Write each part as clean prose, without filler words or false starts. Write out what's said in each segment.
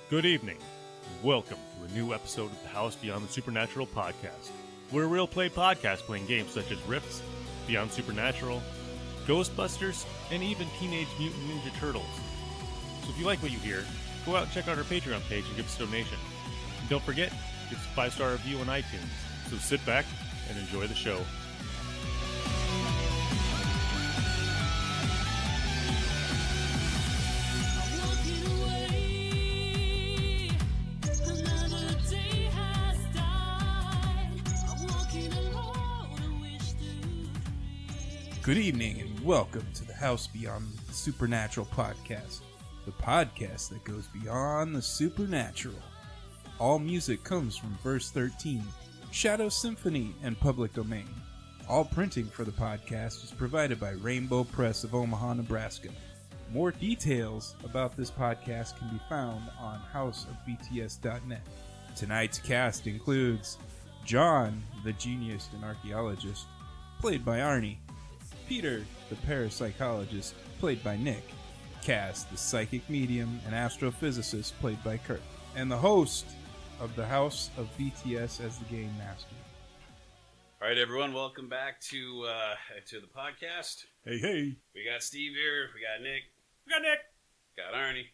Good evening. Welcome to a new episode of the House Beyond the Supernatural podcast. We're a real play podcast playing games such as Rifts, Beyond Supernatural, Ghostbusters, and even Teenage Mutant Ninja Turtles. So if you like what you hear, go out and check out our Patreon page and give us a donation. And don't forget, give us a 5-star review on iTunes. So sit back and enjoy the show. Good evening and welcome to the House Beyond the Supernatural podcast, the podcast that goes beyond the supernatural. All music comes from Verse 13, Shadow Symphony, and Public Domain. All printing for the podcast is provided by Rainbow Press of Omaha, Nebraska. More details about this podcast can be found on houseofbts.net. Tonight's cast includes John, the genius and archaeologist, played by Arnie. Peter, the parapsychologist, played by Nick. Cass, the psychic medium and astrophysicist, played by Kurt. And the host of the House of BTS as the Game Master. All right, everyone, welcome back to the podcast. Hey. We got Steve here, we got Nick, got Arnie,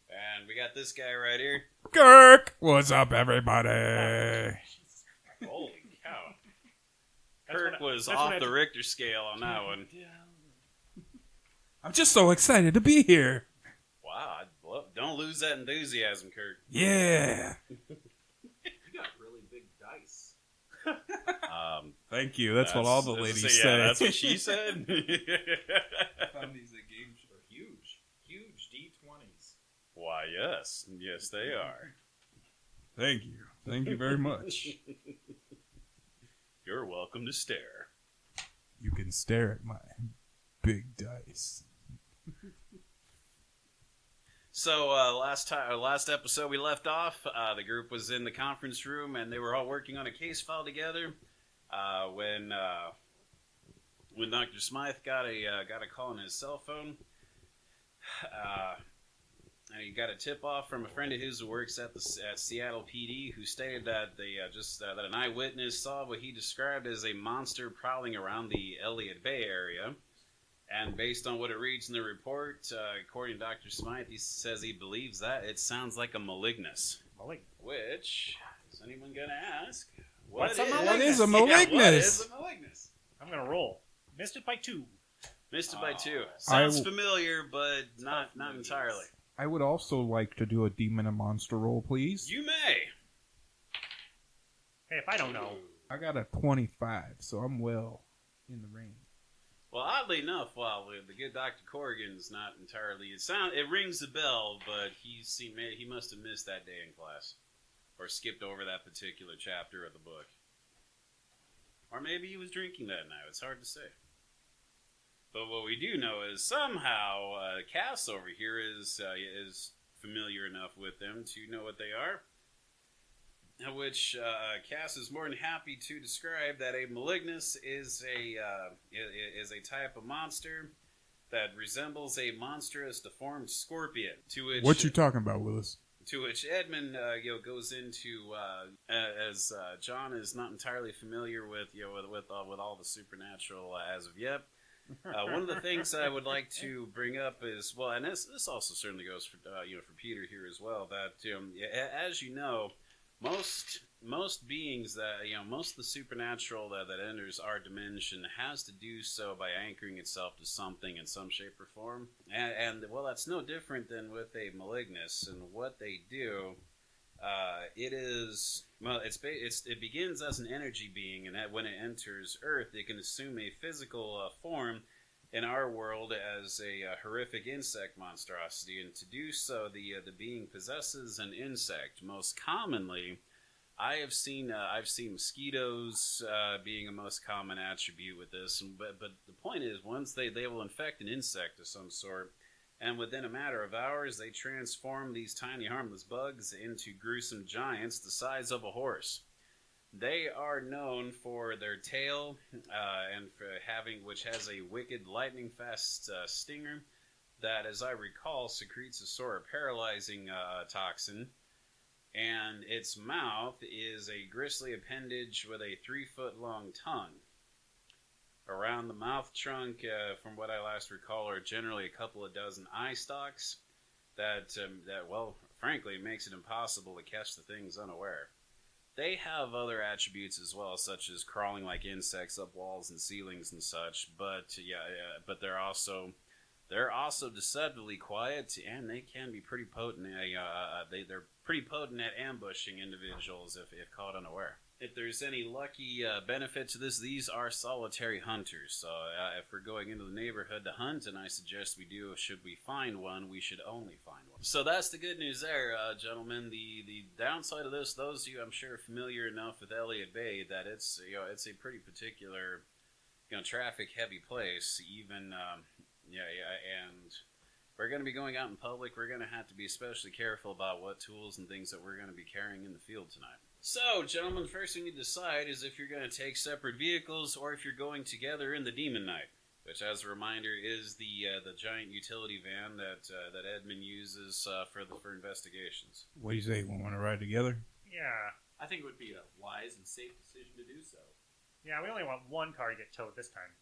and we got this guy right here. Kirk! What's up, everybody? Holy cow. Kirk was off the Richter scale on that one. I'm just so excited to be here. Wow, don't lose that enthusiasm, Kirk. Yeah. You got really big dice. Thank you. That's what all the ladies say. Yeah, that's what she said. I found these at games are huge. Huge D20s. Why, yes. Yes, they are. Thank you. Thank you very much. You're welcome to stare. You can stare at my big dice. So last episode we left off. The group was in the conference room and they were all working on a case file together. When Dr. Smythe got a call on his cell phone, he got a tip off from a friend of his who works at Seattle PD, who stated that that an eyewitness saw what he described as a monster prowling around the Elliott Bay area. And based on what it reads in the report, according to Dr. Smythe, he says he believes that it sounds like a malignus. Which, is anyone going to ask? What is a malignus? What is a malignus? I'm going to roll. Missed it by 2. Missed it by 2. Sounds familiar, but not entirely. I would also like to do a demon and monster roll, please. You may. Hey, if I don't know. I got a 25, so I'm well in the range. Well, oddly enough, while the good Dr. Corrigan's not entirely... It rings a bell, but he must have missed that day in class. Or skipped over that particular chapter of the book. Or maybe he was drinking that night. It's hard to say. But what we do know is somehow Cass over here is familiar enough with them to know what they are. Which Cass is more than happy to describe that a malignus is a type of monster that resembles a monstrous deformed scorpion. To which What you talking about, Willis? To which Edmund goes into as John is not entirely familiar with all the supernatural as of yet. One of the things I would like to bring up is, well, and this also certainly goes for for Peter here as well, that as you know, most beings that most of the supernatural that enters our dimension has to do so by anchoring itself to something in some shape or form, and well, that's no different than with a malignus. And what they do, it begins as an energy being, and that when it enters Earth, it can assume a physical form in our world as a horrific insect monstrosity, and to do so, the being possesses an insect. Most commonly, I've seen mosquitoes being a most common attribute with this, but the point is, once they will infect an insect of some sort, and within a matter of hours, they transform these tiny harmless bugs into gruesome giants the size of a horse. They are known for their tail, and for which has a wicked lightning-fast stinger that, as I recall, secretes a sort of paralyzing toxin, and its mouth is a gristly appendage with a 3-foot-long tongue. Around the mouth trunk, from what I last recall, are generally a couple of dozen eye stalks that, well, frankly, makes it impossible to catch the things unaware. They have other attributes as well, such as crawling like insects up walls and ceilings and such, but but they're also deceptively quiet, and they can be pretty potent. They're pretty potent at ambushing individuals if caught unaware. If there's any lucky benefit to this, these are solitary hunters. So if we're going into the neighborhood to hunt, and I suggest we do, should we find one, we should only find one. So that's the good news there, gentlemen. The downside of this, those of you I'm sure are familiar enough with Elliott Bay, that it's a pretty particular traffic heavy place. Even and we're going to be going out in public. We're going to have to be especially careful about what tools and things that we're going to be carrying in the field tonight. So, gentlemen, first thing you decide is if you're going to take separate vehicles or if you're going together in the Demon Knight, which, as a reminder, is the giant utility van that Edmund uses for investigations. What do you say? We want to ride together? Yeah. I think it would be a wise and safe decision to do so. Yeah, we only want one car to get towed this time.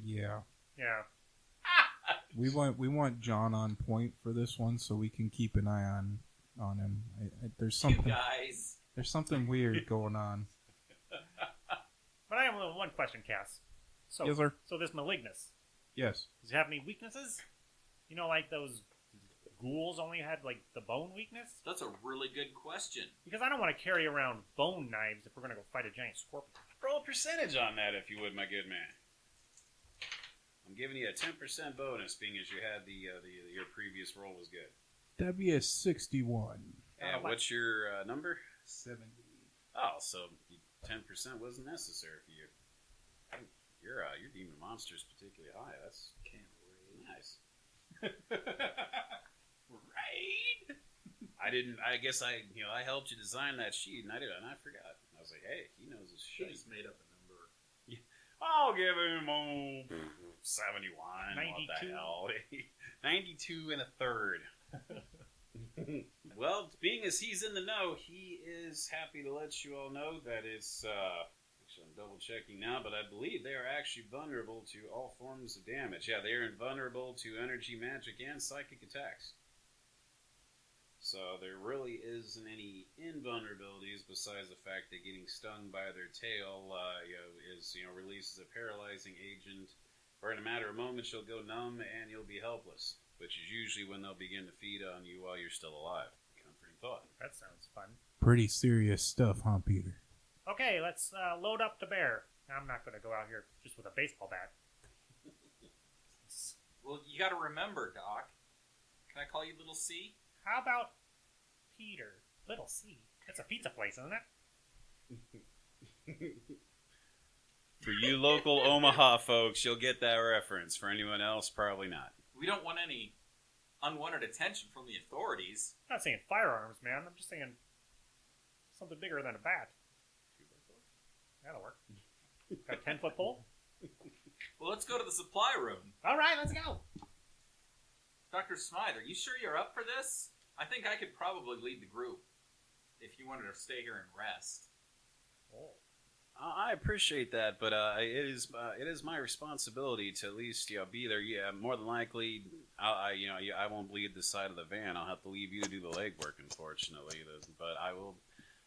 Yeah. Yeah. We want John on point for this one, so we can keep an eye on him. There's something. You guys. There's something weird going on. But I have one question, Cass. So, Yes, sir. So this Malignus, Yes. does it have any weaknesses? You know, like those ghouls only had, like, the bone weakness? That's a really good question. Because I don't want to carry around bone knives if we're going to go fight a giant scorpion. Roll a percentage on that, if you would, my good man. I'm giving you a 10% bonus, being as you had your previous roll was good. That'd be a 61. And what's your number? 70. Oh, so 10% wasn't necessary for you. Your demon monster is particularly high. That's nice. Right? I guess I helped you design that sheet, and I forgot. I was like, hey, he knows his She shit. just made up a number. I'll give him 71. 92? What the hell? 92 and a third. Well, being as he's in the know, he is happy to let you all know that it's, actually I'm double checking now, but I believe they are actually vulnerable to all forms of damage. Yeah, they are invulnerable to energy, magic, and psychic attacks. So there really isn't any invulnerabilities besides the fact that getting stung by their tail releases a paralyzing agent, or in a matter of moments you'll go numb and you'll be helpless, which is usually when they'll begin to feed on you while you're still alive. Comforting thought. That sounds fun. Pretty serious stuff, huh, Peter? Okay, let's load up the bear. I'm not going to go out here just with a baseball bat. Well, you got to remember, Doc. Can I call you Little C? How about Peter? Little C. It's a pizza place, isn't it? For you local Omaha folks, you'll get that reference. For anyone else, probably not. We don't want any unwanted attention from the authorities. I'm not saying firearms, man. I'm just saying something bigger than a bat. That'll work. Got a 10-foot pole? Well, let's go to the supply room. All right, let's go. Dr. Smythe, are you sure you're up for this? I think I could probably lead the group if you wanted to stay here and rest. Oh. I appreciate that, but it is my responsibility to at least be there. Yeah, more than likely, I won't lead the side of the van. I'll have to leave you to do the legwork, unfortunately. But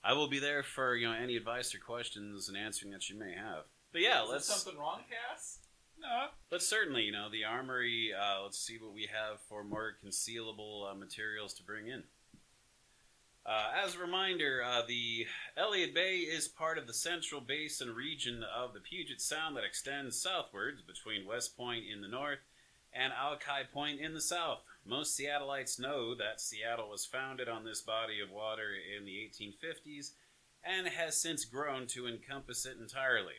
I will be there for any advice or questions and answering that you may have. But yeah, Is there something wrong, Cass? No, but certainly, the armory. Let's see what we have for more concealable materials to bring in. As a reminder, the Elliott Bay is part of the Central Basin region of the Puget Sound that extends southwards between West Point in the north and Alki Point in the south. Most Seattleites know that Seattle was founded on this body of water in the 1850s and has since grown to encompass it entirely.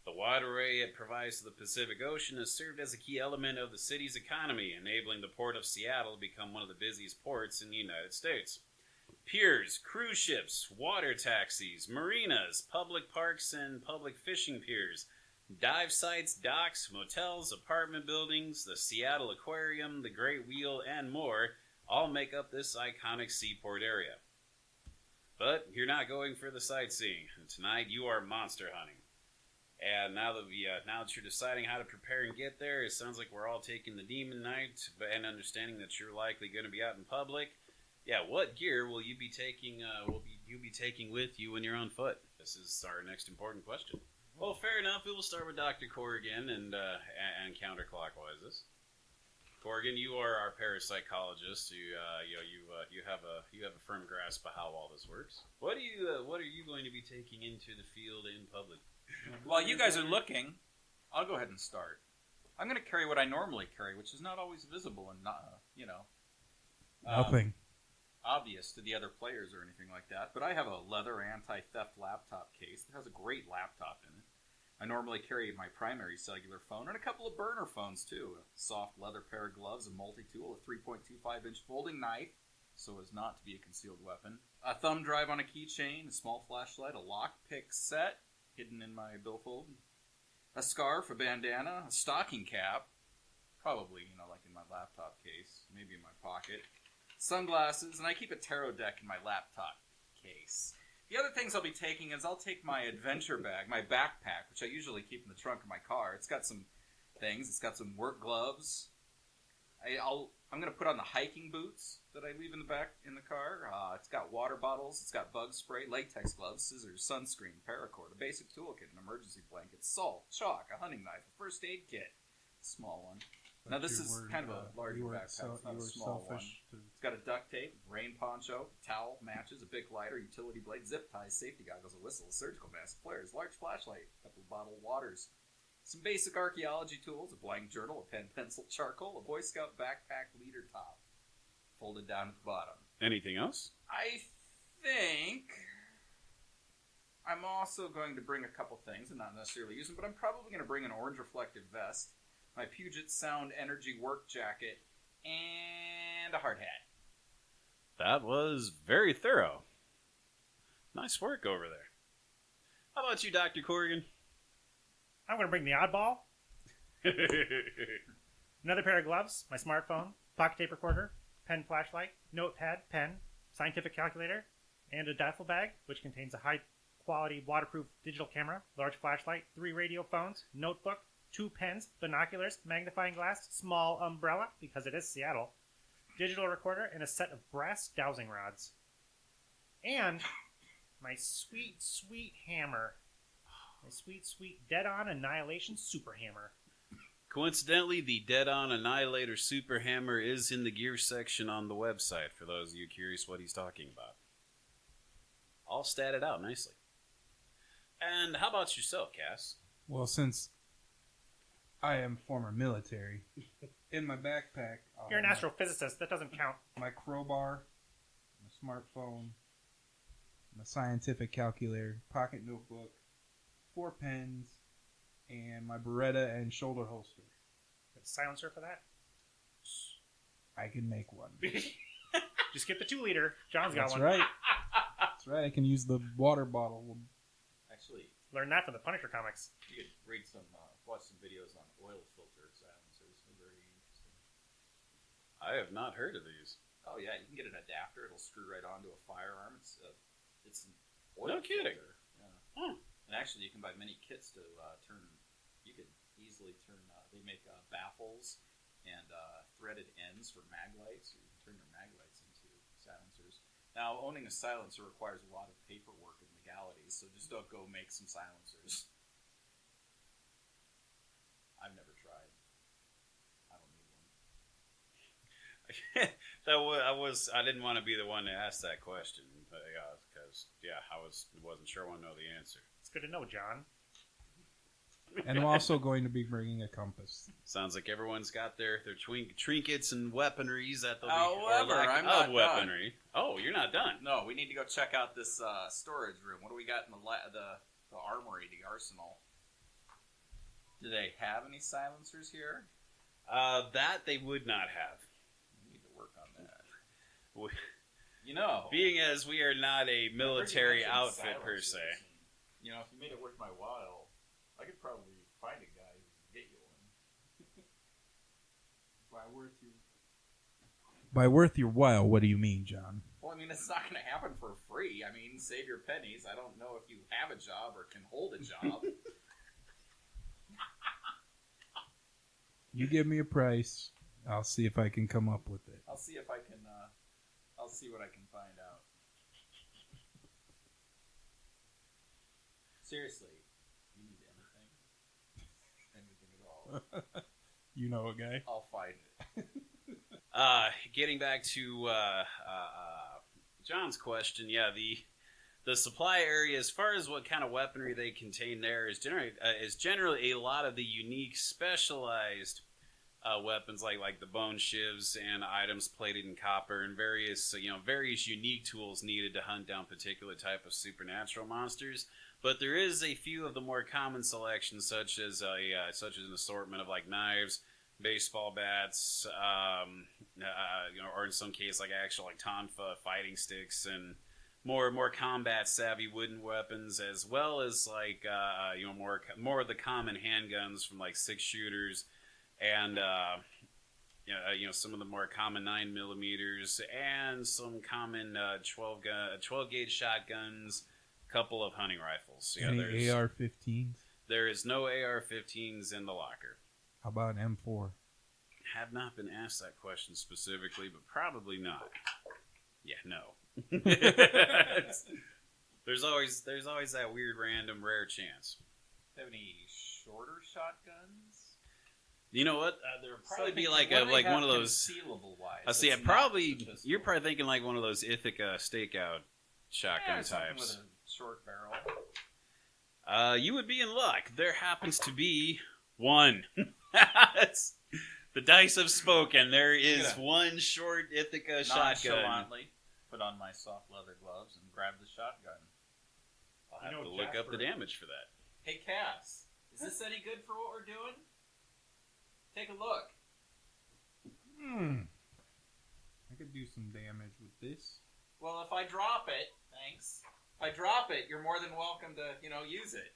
The waterway it provides to the Pacific Ocean has served as a key element of the city's economy, enabling the Port of Seattle to become one of the busiest ports in the United States. Piers, cruise ships, water taxis, marinas, public parks, and public fishing piers Dive sites, docks, motels, apartment buildings, the Seattle Aquarium, the Great Wheel, and more all make up this iconic seaport area. But you're not going for the sightseeing. Tonight you are monster hunting. And now that you're deciding how to prepare and get there, it sounds like we're all taking the Demon Knight, and understanding that you're likely going to be out in public. Yeah, what gear will you be taking? You be taking with you when you're on foot? This is our next important question. Well, fair enough. We will start with Dr. Corrigan and counterclockwise this. Corrigan, you are our parapsychologist. You have a firm grasp of how all this works. What are you going to be taking into the field in public? While you guys are looking, I'll go ahead and start. I'm going to carry what I normally carry, which is not always visible and not, Nothing. obvious to the other players or anything like that. But I have a leather anti-theft laptop case that has a great laptop in it. I normally carry my primary cellular phone and a couple of burner phones too. A soft leather pair of gloves, a multi-tool, a 3.25-inch folding knife, so as not to be a concealed weapon. A thumb drive on a keychain, a small flashlight, a lockpick set hidden in my billfold. A scarf, a bandana, a stocking cap, probably, like in my laptop case, maybe in my pocket. Sunglasses, and I keep a tarot deck in my laptop case. The other things I'll be taking is I'll take my adventure bag, my backpack, which I usually keep in the trunk of my car. It's got some things. It's got some work gloves. I'm going to put on the hiking boots that I leave in the back in the car. It's got water bottles. It's got bug spray, latex gloves, scissors, sunscreen, paracord, a basic toolkit, an emergency blanket, salt, chalk, a hunting knife, a first aid kit, small one. Now this is kind of a larger backpack. It's not a small one. It's got a duct tape, rain poncho, towel, matches, a big lighter, utility blade, zip ties, safety goggles, a whistle, a surgical mask, flares, large flashlight, a couple of bottled waters, some basic archaeology tools, a blank journal, a pen, pencil, charcoal, a Boy Scout backpack leader top, folded down at the bottom. Anything else? I think I'm also going to bring a couple things. I'm not necessarily using, but I'm probably going to bring an orange reflective vest, my Puget Sound Energy work jacket, and a hard hat. That was very thorough. Nice work over there. How about you, Dr. Corrigan? I'm going to bring the oddball. Another pair of gloves, my smartphone, pocket tape recorder, pen, flashlight, notepad, pen, scientific calculator, and a duffel bag, which contains a high-quality waterproof digital camera, large flashlight, 3 radio phones, notebook, 2 pens, binoculars, magnifying glass, small umbrella, because it is Seattle, digital recorder, and a set of brass dowsing rods. And my sweet, sweet hammer. My sweet, sweet dead-on annihilation super hammer. Coincidentally, the Dead-On Annihilator Super Hammer is in the gear section on the website, for those of you curious what he's talking about. All statted out nicely. And how about yourself, Cass? Well, since I am former military, in my backpack, You're an astrophysicist. That doesn't count. my crowbar, my smartphone, my scientific calculator, pocket notebook, 4 pens, and my Beretta and shoulder holster. Got a silencer for that? I can make one. Just get the 2-liter. John's got That's one. right. That's right. I can use the water bottle. Actually, Learn that from the Punisher comics. you could read watch some videos on oil filter silencers. They're very interesting. I have not heard of these. Oh yeah, you can get an adapter. It'll screw right onto a firearm. It's an oil No kidding. filter. Yeah. Huh. And actually, you can buy many kits to turn. You could easily turn. They make baffles and threaded ends for mag lights. So you can turn your mag lights into silencers. Now, owning a silencer requires a lot of paperwork and legalities, so just don't go make some silencers. I've never tried. I don't need one. I didn't want to be the one to ask that question, because I wasn't sure I want to know the answer. It's good to know, John. And I'm also going to be bringing a compass. Sounds like everyone's got their trinkets and weaponries at the However, I'm not weaponry. Oh, you're not done. No, we need to go check out this storage room. What do we got in the armory, the arsenal? Do they have any silencers here? That they would not have. We need to work on that. We- Being Being as we are not a military outfit per se. If you made it worth my while, I could probably By worth your while, what do you mean, John? Well, I mean, it's not going to happen for free. I mean, save your pennies. I don't know if you have a job or can hold a job. You give me a price, I'll see if I can come up with it. I'll see if I can, I'll see what I can find out. Seriously, you need anything at all. You know a guy. I'll find it. Getting back to John's question, yeah, the supply area, as far as what kind of weaponry they contain there, is generally a lot of the unique, specialized weapons, like the bone shivs and items plated in copper, and various unique tools needed to hunt down particular type of supernatural monsters. But there is a few of the more common selections, such as an assortment of like knives, baseball bats, or in some case like actual like tonfa fighting sticks, and more combat savvy wooden weapons, as well as like more of the common handguns from like 6-shooters, and some of the more common 9mm, and some common 12 gauge shotguns, a couple of hunting rifles. Yeah, any AR-15s? There is no AR-15s in the locker. How about an M4? Have not been asked that question specifically, but probably not. Yeah, no. There's always that weird, random, rare chance. Do you have any shorter shotguns? You know what? There would probably be like what do they like have one of those. concealable-wise I see. that's Probably not just a you're pistol? probably thinking like one of those Ithaca stakeout shotgun something types. with a short barrel. You would be in luck. There happens to be one. The dice have spoken. There is one short Ithaca shotgun. Nonchalantly put on my soft leather gloves and grab the shotgun. I'll have to look up the damage for that. Hey, Cass, is this any good for what we're doing? Take a look. I could do some damage with this. Well, if I drop it, thanks. If I drop it, you're more than welcome to, use it.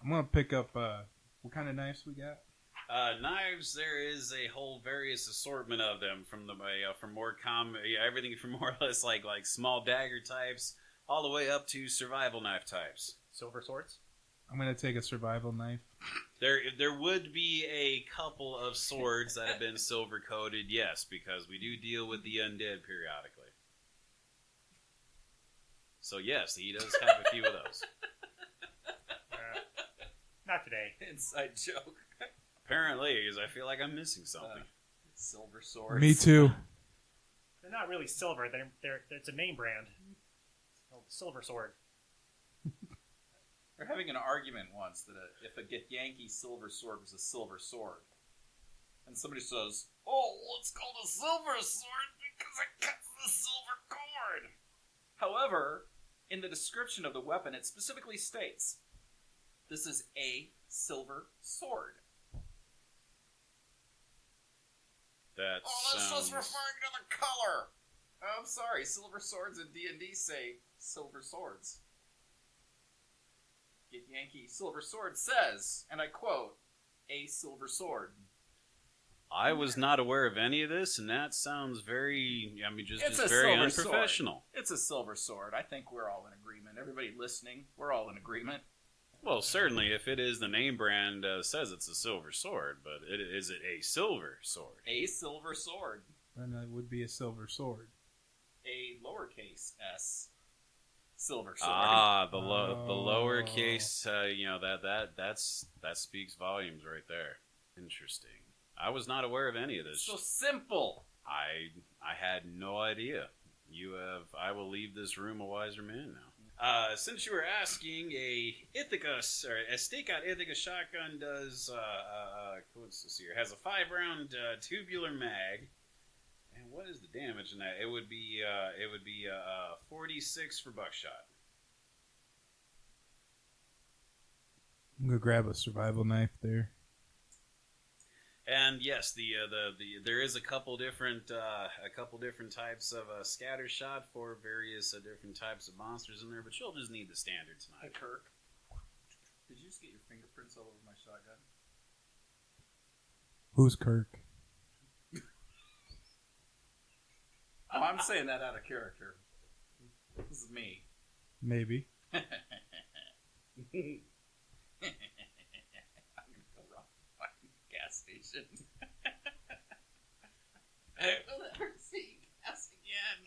I'm gonna pick up, what kind of knives we got? Knives, there is a whole various assortment of them, from more common, everything from more or less like small dagger types, all the way up to survival knife types. Silver swords? I'm gonna take a survival knife. There would be a couple of swords that have been silver coated, yes, because we do deal with the undead periodically. So yes, he does have a few of those. Not today. Inside joke. Apparently, because I feel like I'm missing something. Silver swords. Me too. They're not really silver. They're it's a name brand. It's called Silver Sword. We're having an argument once that if a Yankee silver sword was a silver sword, and somebody says, "Oh, well, it's called a silver sword because it cuts the silver cord." However, in the description of the weapon, it specifically states, "This is a silver sword." That that's just sounds... referring to the color. I'm sorry, silver swords in D&D say silver swords. Get Yankee Silver Sword says, and I quote, "a silver sword." I was not aware of any of this, and that sounds very, just It's a very silver sword. unprofessional. It's a silver sword. I think we're all in agreement. Everybody listening, we're all in agreement. Well, certainly, if it is the name brand says it's a silver sword, but is it a silver sword? A silver sword. Then it would be a silver sword. A lowercase s silver sword. The lowercase, that speaks volumes right there. Interesting. I was not aware of any of this. So simple. I had no idea. I will leave this room a wiser man now. Since you were asking, a stakeout Ithaca shotgun does, what's this here? Has a 5-round tubular mag. And what is the damage in that? It would be 46 for buckshot. I'm gonna grab a survival knife there. And yes, there is a couple different types of scatter shot for various different types of monsters in there, but you'll just need the standard Hey, tonight. Kirk. Did you just get your fingerprints all over my shotgun? Who's Kirk? saying that out of character. This is me. Maybe. I'm gonna go rob a fucking gas station. We'll never see gas again.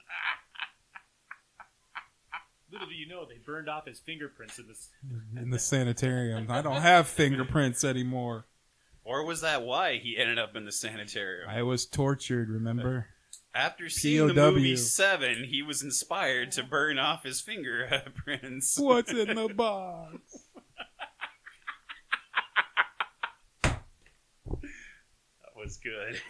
Little do you know, they burned off his fingerprints in this. In the sanitarium. I don't have fingerprints anymore. Or was that why he ended up in the sanitarium? I was tortured, remember? After seeing the POW. movie Seven, he was inspired to burn off his fingerprints. What's in the box? That was good.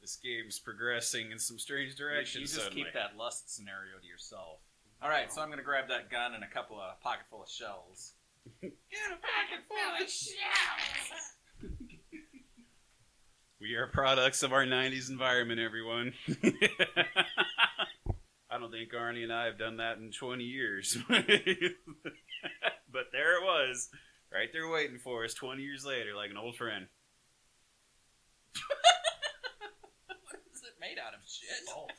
This game's progressing in some strange directions. You just suddenly. keep that lust scenario to yourself. All right, so I'm going to grab that gun and a couple of pocket full of shells. Get a pocket full of shells. We are products of our 90s environment, everyone. I don't think Arnie and I have done that in 20 years. But there it was. Right there waiting for us 20 years later, like an old friend. What is it made out of? Shit. Salt.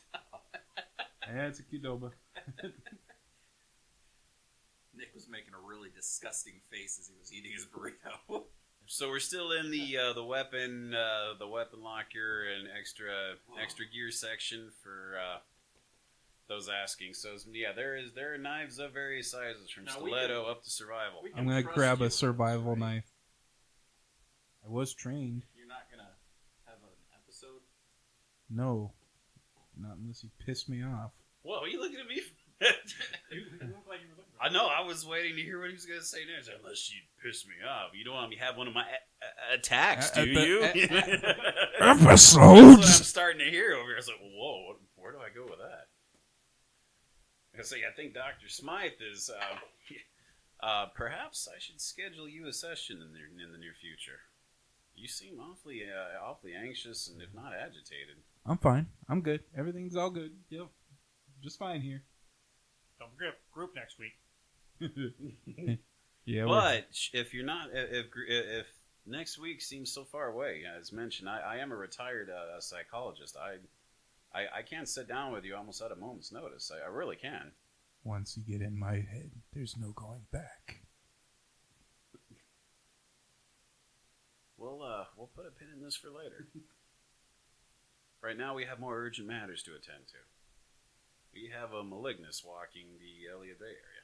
Yeah, it's a Qdoba. Nick was making a really disgusting face as he was eating his burrito. So we're still in the weapon locker and extra gear section for those asking. So yeah, there are knives of various sizes from Now stiletto up to survival. we can I'm going to trust grab you a with survival this, right? knife. I was trained. You're not going to have an episode? No. Not unless you piss me off. Whoa, are you looking at me? You look like you were looking for I know. I was waiting to hear what he was going to say next. Unless you piss me off, you don't want me to have one of my attacks, do you? That's what Episodes! I'm starting to hear over here. I was like, whoa, where do I go with that? I say, I think Dr. Smythe is. Perhaps I should schedule you a session in the near future. You seem awfully anxious and if not agitated. I'm fine. I'm good. Everything's all good. Yep. Just fine here. Don't forget group next week. Yeah, But if you're not, if next week seems so far away, as mentioned, I am a retired psychologist. I can't sit down with you almost at a moment's notice. I really can. once you get in my head, there's no going back. We'll put a pin in this for later. Right now, we have more urgent matters to attend to. We have a malignus walking the Elliott Bay area.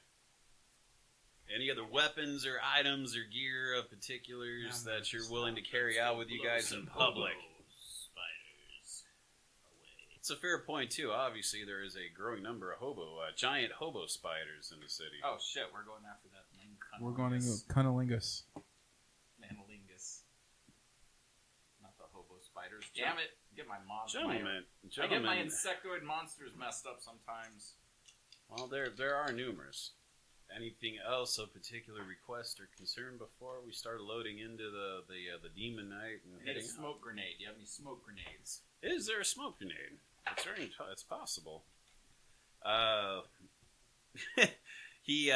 Any other weapons or items or gear of particulars that you're willing to carry out with you guys in public? Spiders away. It's a fair point, too. Obviously, there is a growing number of giant hobo spiders in the city. Oh shit, we're going after that. We're going to go cunnilingus. Manolingus. Not the hobo spiders. Damn it! Get my monster. Gentlemen, I get my insectoid monsters messed up sometimes. well, there are numerous. Anything else of particular request or concern before we start loading into the demon night and I need a heading out? smoke grenade. Do you have any smoke grenades? Is there a smoke grenade? It's possible. He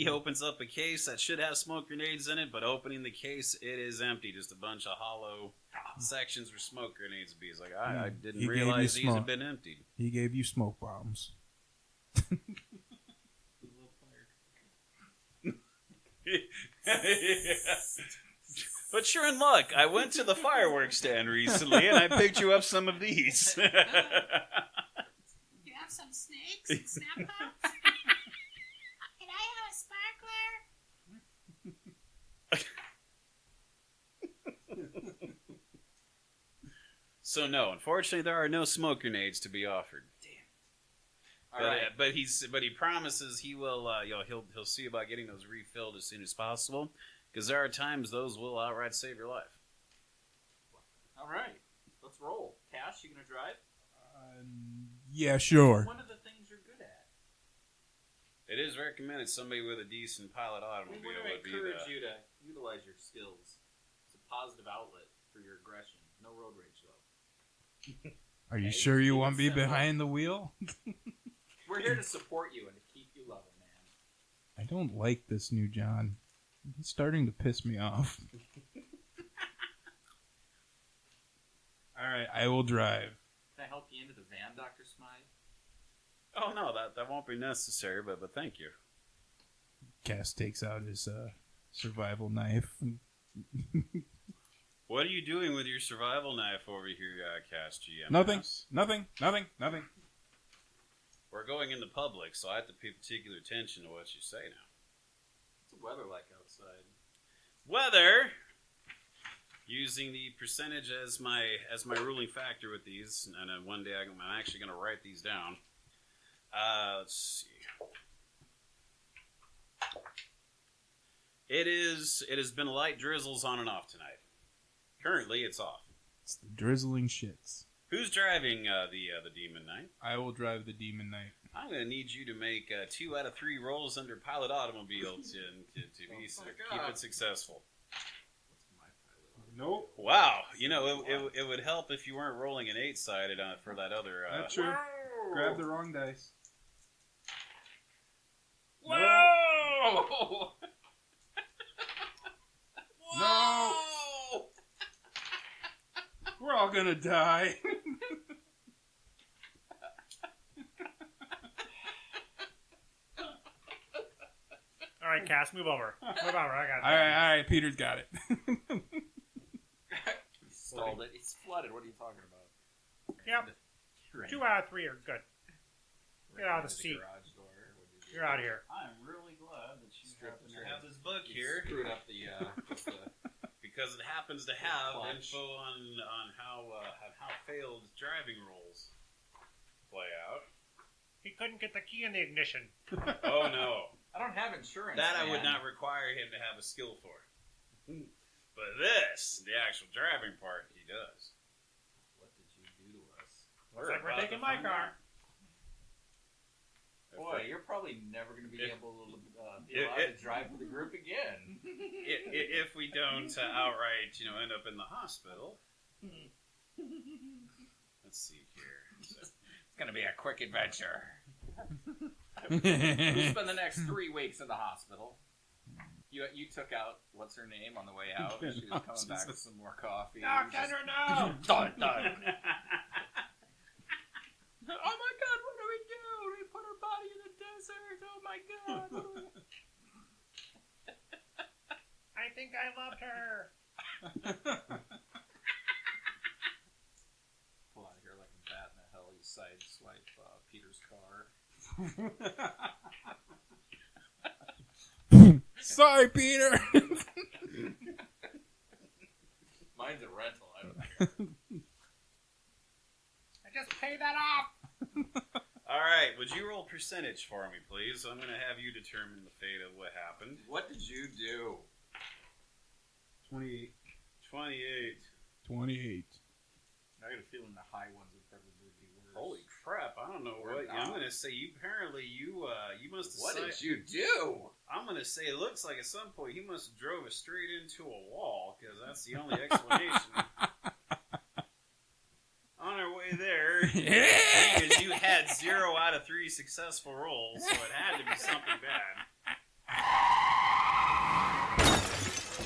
opens up a case that should have smoke grenades in it, but opening the case, it is empty. Just a bunch of hollow sections where smoke grenades would be. It's like, I didn't He gave you realize these smoke. had been emptied. He gave you smoke bombs. But you're in luck. I went to the fireworks stand recently, and I picked you up some of these. You have some snakes and snap pops? Can I have a sparkler? So no, unfortunately, there are no smoke grenades to be offered. All right. But he promises he will. He'll see about getting those refilled as soon as possible, because there are times those will outright save your life. All right. Let's roll. Cash, you gonna drive? Yeah, sure. One of the things you're good at. It is recommended somebody with a decent pilot We automobile want to would be encourage the. you to utilize your skills. It's a positive outlet for your aggression. No road rage, though. Are you Okay, sure you keep want it me simple. behind the wheel? We're here to support you and to keep you loving, man. I don't like this new John. He's starting to piss me off. Alright, I will drive. key into the van, Dr. Smythe? Oh no, that won't be necessary. But thank you. Cass takes out his survival knife. What are you doing with your survival knife over here, Cass GM? Nothing. We're going into public, so I have to pay particular attention to what you say now. What's the weather like outside? Weather. Using the percentage as my ruling factor with these, and then one day I'm actually going to write these down. Let's see. It has been light drizzles on and off tonight. Currently, it's off. It's the drizzling shits. Who's driving the Demon Knight? I will drive the Demon Knight. I'm going to need you to make 2 out of 3 rolls under pilot automobile to keep it successful. Nope. Wow, it would help if you weren't rolling an 8-sided for that other. That's true. Grab the wrong dice. Whoa! No! We're all gonna die. All right, Cass, move over. I got it. All right. Peter's got it. Stalled it. It's flooded. What are you talking about? Yep. 2 out of 3 are good. Get out of the seat. Garage door. You're out of here. I'm really glad that you happen to Stripped have this book You here screwed up the because it happens to have clutch. info on how failed driving rolls play out. He couldn't get the key in the ignition. Oh no. I don't have insurance. That I would man. not require him to have a skill for. But this, the actual driving part, he does. What did you do to us? Looks like we're about taking to my find car. out. Boy, you're probably never going to be If- able to if- drive for the group again. If we don't outright, end up in the hospital. Let's see here. It's going to be a quick adventure. We'll spend the next 3 weeks in the hospital. You took out, what's her name, on the way out? She was coming back with some more coffee. No, Kendra, no! Dun, dun. Oh my god, what do we do? We put her body in the desert. Oh my god. I think I loved her. Pull out of here like a bat in a hell. You sideswipe Peter's car. Sorry, Peter. Mine's a rental. I don't care. I just paid that off. All right, would you roll percentage for me, please? I'm going to have you determine the fate of what happened. What did you do? 28. 28. 28. I got a feeling the high ones would probably be worse. Holy crap! I don't know what I'm going to say. You must have. What did you do? I'm going to say it looks like at some point he must have drove us straight into a wall because that's the only explanation. On our way there, because you had 0 out of 3 successful rolls, so it had to be something bad.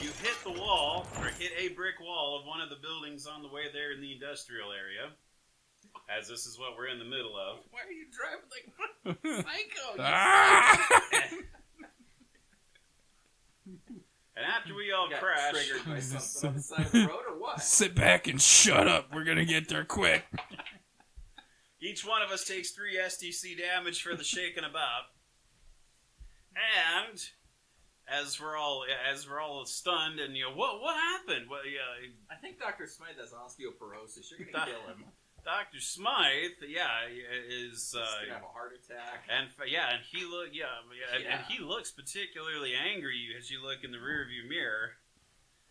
You hit the wall, or hit a brick wall of one of the buildings on the way there in the industrial area, as this is what we're in the middle of. Why are you driving like psycho? And after we all You got crash, triggered by something on the side of the road or what? Sit back and shut up. We're gonna get there quick. each one of us takes 3 STC damage for the shaking about. And as we're all stunned and what happened? Well, I think Dr. Smythe has osteoporosis. You're gonna kill him. Dr. Smythe, is He's gonna have a heart attack. and he looks particularly angry as you look in the rearview mirror.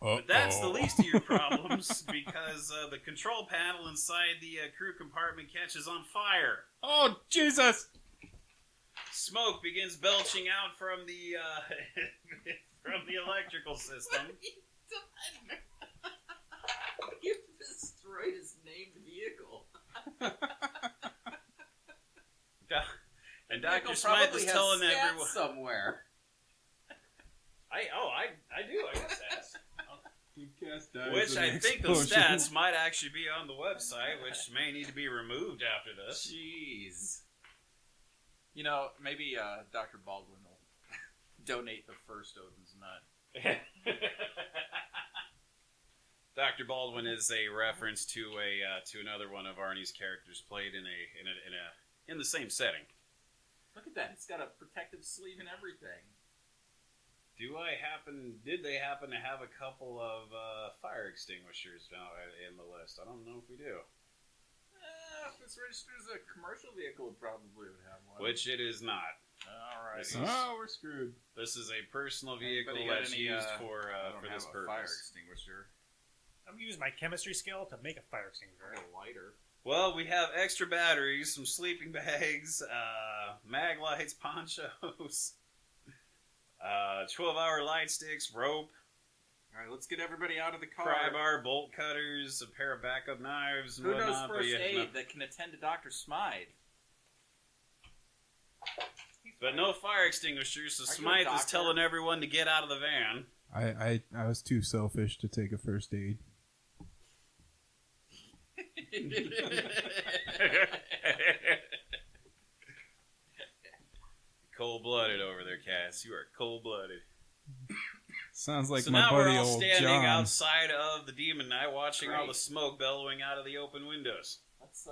But that's the least of your problems because the control panel inside the crew compartment catches on fire. Oh, Jesus! Smoke begins belching out from the from the electrical system. You destroyed his named vehicle. And Dr. Smythe is telling everyone somewhere. I do. I guess that's. Give Cass dies Which in I an think those explosion. stats might actually be on the website, which may need to be removed after this. Jeez. Maybe Dr. Baldwin will donate the first Odin's nut. Dr. Baldwin is a reference to another one of Arnie's characters played in the same setting. Look at that. It's got a protective sleeve and everything. Did they happen to have a couple of fire extinguishers in the list? I don't know if we do. If it's registered as a commercial vehicle, it probably would have one. Which it is not. Alright. We're screwed. This is a personal vehicle Anybody got that's any, used I for don't this have a fire purpose. extinguisher. I'm gonna use my chemistry skill to make a fire extinguisher. I got a lighter. Well, we have extra batteries, some sleeping bags, mag lights, ponchos, 12-hour light sticks, rope, Alright, let's get everybody out of the car. pry bar, bolt cutters, a pair of backup knives, and Who knows whatnot. first aid that can attend to Dr. Smythe? But no fire extinguishers, so Are you a Smythe is doctor? telling everyone to get out of the van. I was too selfish to take a first aid. Cold-blooded over there, Cass. You are cold-blooded. Sounds like So my now we're buddy all old standing John. outside of the Demon Knight, watching all Great. the smoke bellowing out of the open windows. Let's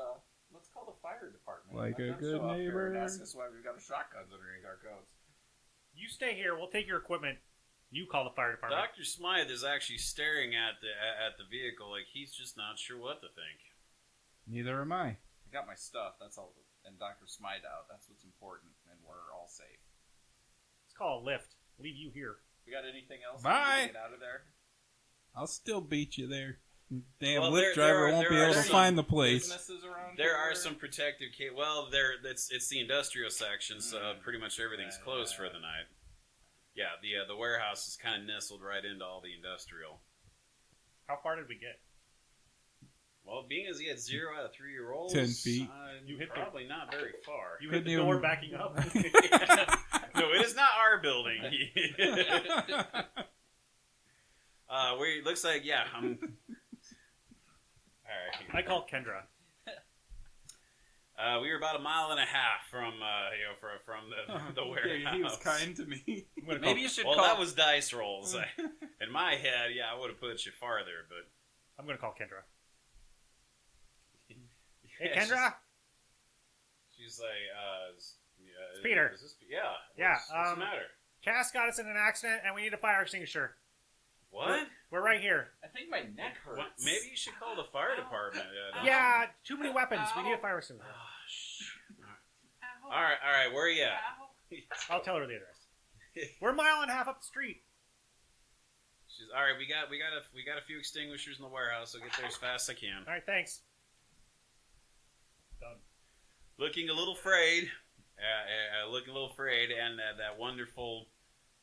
call the fire department. Like Let a them good show up here and neighbor. ask us why we've got shotguns underneath our coats. You stay here. We'll take your equipment. You call the fire department. Dr. Smythe is actually staring at the vehicle like he's just not sure what to think. Neither am I. I got my stuff. That's all. And Dr. Smythe out. That's what's important. And we're all safe. Let's call a lift. Leave you here. We got anything else? Bye. To get out of there. I'll still beat you there. Damn Well, lift there driver are- won't there be are able to some find the place. Businesses around There here? are some protective it's the industrial section, so pretty much everything's closed for the night. Yeah, the warehouse is kind of nestled right into all the industrial. How far did we get? Well, being as he had 0 out of 3 rolls, 10 feet. You hit probably not very far. You hit the Couldn't door even- backing up. No, it is not our building. It looks like, yeah. All right. I called Kendra. We were about a mile and a half from the warehouse. He was kind to me. Maybe you should Well, call. that was dice rolls. In my head, yeah, I would have put you farther, but I'm going to call Kendra. Hey, Yeah, Kendra? she's like, It's Peter. Yeah. Yeah, What's the matter? Cass got us in an accident, and we need a fire extinguisher. What? We're right here. I think my neck hurts. What? Maybe you should call the fire department. Yeah, too many weapons. We need a fire extinguisher. All right. Where are you at? I'll tell her the address. We're a mile and a half up the street. She's all right. We got a few extinguishers in the warehouse. I'll get there as fast as I can. All right, thanks. Done. Looking a little frayed. Looking a little frayed, and that wonderful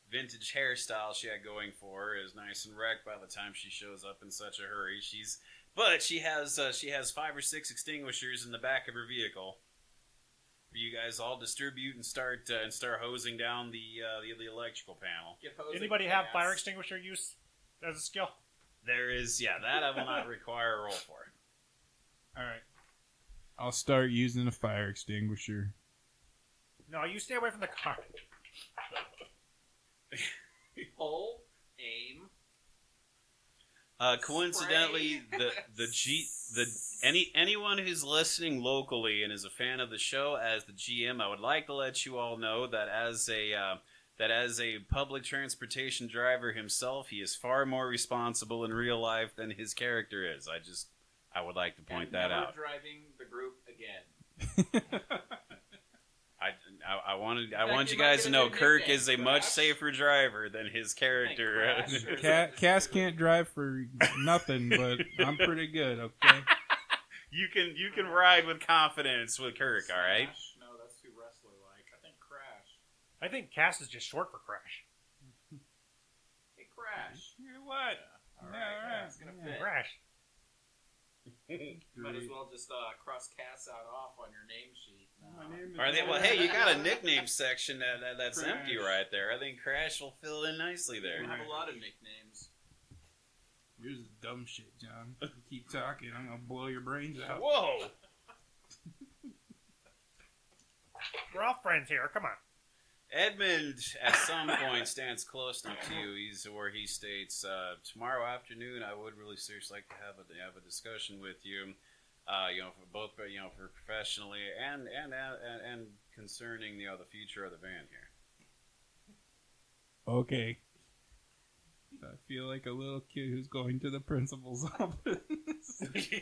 vintage hairstyle she had going for her is nice and wrecked by the time she shows up in such a hurry. She has 5 or 6 extinguishers in the back of her vehicle. For you guys all distribute and start hosing down the electrical panel. Get hosing Anybody have gas. fire extinguisher use as a skill? There is that I will not require a roll for. All right. I'll start using a fire extinguisher. No, you stay away from the car. Pull, aim. Coincidentally, anyone who's listening locally and is a fan of the show, as the GM, I would like to let you all know that as a public transportation driver himself, he is far more responsible in real life than his character is. I would like to point that never out. Driving the group again. I want fact, you you might guys get to a know new Kirk nickname, is a much perhaps. safer driver than his character. Crash or- Cass can't drive for nothing, but I'm pretty good. Okay. You can ride with confidence with Kirk. All right. Crash? No, that's too wrestler-like. I think Crash. I think Cass is just short for Crash. Hey, Crash. What? All Yeah, right, all right. that's gonna Yeah. fit. Crash. Might as well just cross Cass out off on your name sheet. My name is All right, well, hey, you got a nickname section that's Crash. empty right there. I think Crash will fill in nicely there. We have a lot of nicknames. Yours is dumb shit, John. You keep talking, I'm gonna blow your brains out. Whoa! We're all friends here. Come on. Edmund, at some point, stands close enough to you. He states, tomorrow afternoon, I would really seriously like to have a discussion with you. For both, for professionally and concerning the future of the van here. Okay. I feel like a little kid who's going to the principal's office. It's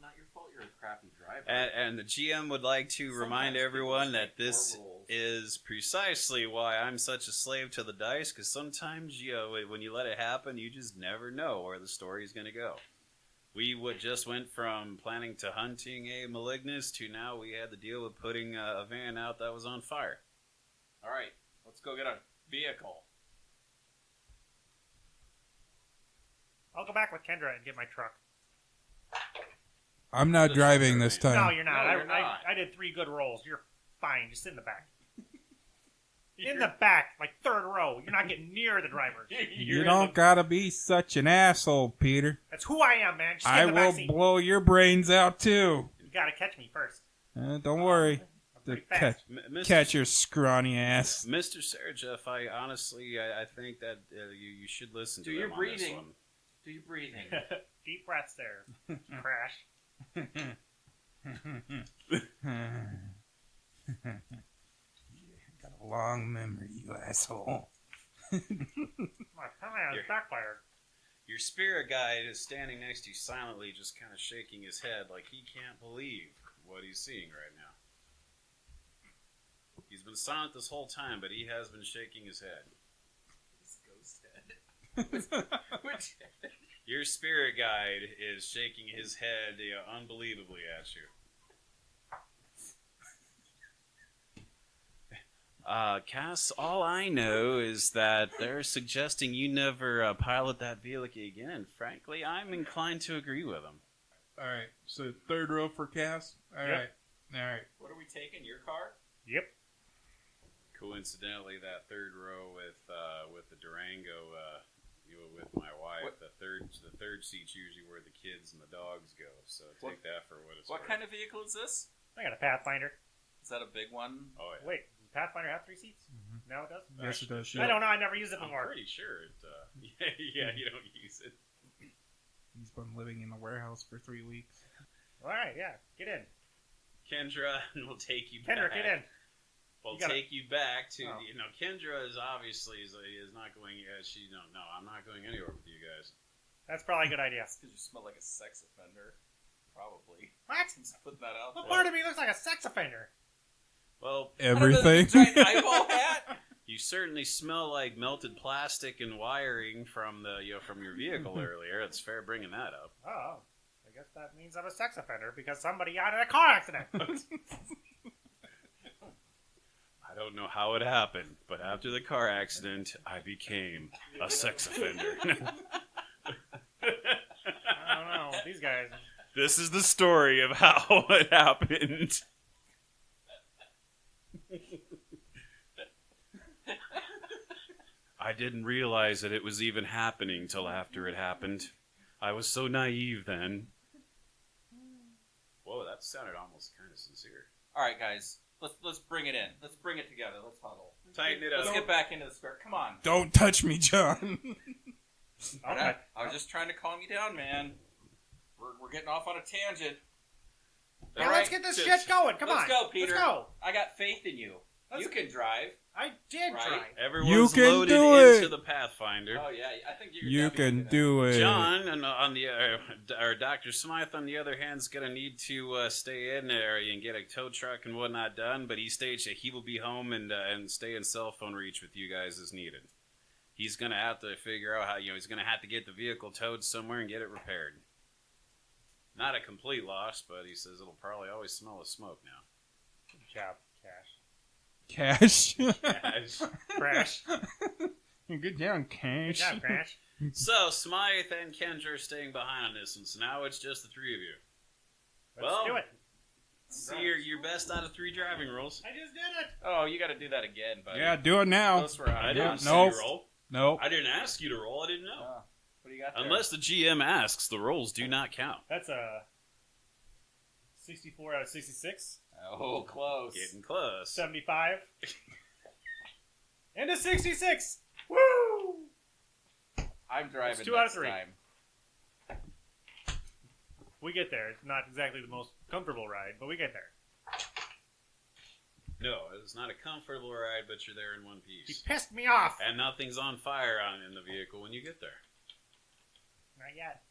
not your fault. You're a crappy driver. And the GM would like to remind everyone that this is precisely why I'm such a slave to the dice. Because sometimes, when you let it happen, you just never know where the story is going to go. We just went from planning to hunting a malignus to now we had to deal with putting a van out that was on fire. All right, let's go get a vehicle. I'll go back with Kendra and get my truck. I'm not driving this No, time. you're not. No, you're not. I did 3 good rolls. You're fine. Just sit in the back. In the back, like 3rd row. You're not getting near the driver. You don't gotta be such an asshole, Peter. That's who I am, man. Just sit I in the will back seat. blow your brains out too. You gotta catch me first. Don't worry. I'm pretty fast. Catch your scrawny ass. Mr. Sergeff, I honestly, I think that you should listen to Do your them on this breathing. one. Do your breathing. Deep breaths there. Crash. Got a long memory, you asshole. My plan backfired. Your spirit guide is standing next to you silently, just kind of shaking his head like he can't believe what he's seeing right now. He's been silent this whole time, but he has been shaking his head. This ghost head. Which head? Your spirit guide is shaking his head unbelievably at you. Cass, all I know is that they're suggesting you never pilot that vehicle again. Frankly, I'm inclined to agree with them. Alright, so 3rd row for Cass? Alright. Alright. What are we taking? Your car? Yep. Coincidentally, that 3rd row with the Durango, with my wife, What? the third seat's usually where the kids and the dogs go. So take that for what it's What worth. kind of vehicle is this? I got a Pathfinder. Is that a big one? Oh yeah. Wait, does Pathfinder have 3 seats? No, it does? Yes, it does. I don't know. I never used it I'm before. pretty sure it. Yeah, you don't use it. He's been living in the warehouse for 3 weeks. All right, yeah. Get in. Kendra will take you Kendra, back. get in. We'll You gotta- take you back to Oh. Kendra is obviously is not going. She no, I'm not going anywhere with you guys. That's probably a good idea. Because you smell like a sex offender. Probably. What? Just put that out What there. part of me looks like a sex offender? Well, Everything. Giant eyeball hat? you certainly smell like melted plastic and wiring from the from your vehicle earlier. It's fair bringing that up. Oh, I guess that means I'm a sex offender because somebody got in a car accident. I don't know how it happened, but after the car accident, I became a sex offender. I don't know. These guys. This is the story of how it happened. I didn't realize that it was even happening till after it happened. I was so naive then. Whoa, that sounded almost kind of sincere. All right, guys. Let's bring it in. Let's bring it together. Let's huddle. Tighten it Let's up. get back into the square. Come on. Don't touch me, John. Okay. I was just trying to calm you down, man. We're getting off on a tangent. Now let's get this shit going. Come on. Let's go, Peter. Let's go. I got faith in you. You can drive. I did Right. try. Everyone's can loaded do into it. the Pathfinder. Oh yeah, I think you're. You definitely can gonna- do it. John, on the or Dr. Smythe, on the other hand, is going to need to stay in there and get a tow truck and whatnot done. But he states that he will be home and stay in cell phone reach with you guys as needed. He's going to have to figure out how he's going to have to get the vehicle towed somewhere and get it repaired. Not a complete loss, but he says it'll probably always smell of smoke now. Good job, Cash. Cash. Crash. Good job, Good Cash. job, Crash. So Smythe and Kendra are staying behind on this one. So now it's just the three of you. Let's do it. See your best out of 3 driving rolls. I just did it. Oh, you got to do that again, buddy. Yeah, do it now. Close round. I didn't see nope. you roll. Nope. I didn't ask you to roll. I didn't know. What do you got there? Unless the GM asks, the rolls do not count. That's a 64 out of 66. Oh, close. Getting close. 75. And a 66. Woo! I'm driving It's 2 out of next 3. time. We get there. It's not exactly the most comfortable ride, but we get there. No, it's not a comfortable ride, but you're there in one He piece. pissed me off. And nothing's on fire in the vehicle when you get there. Not yet.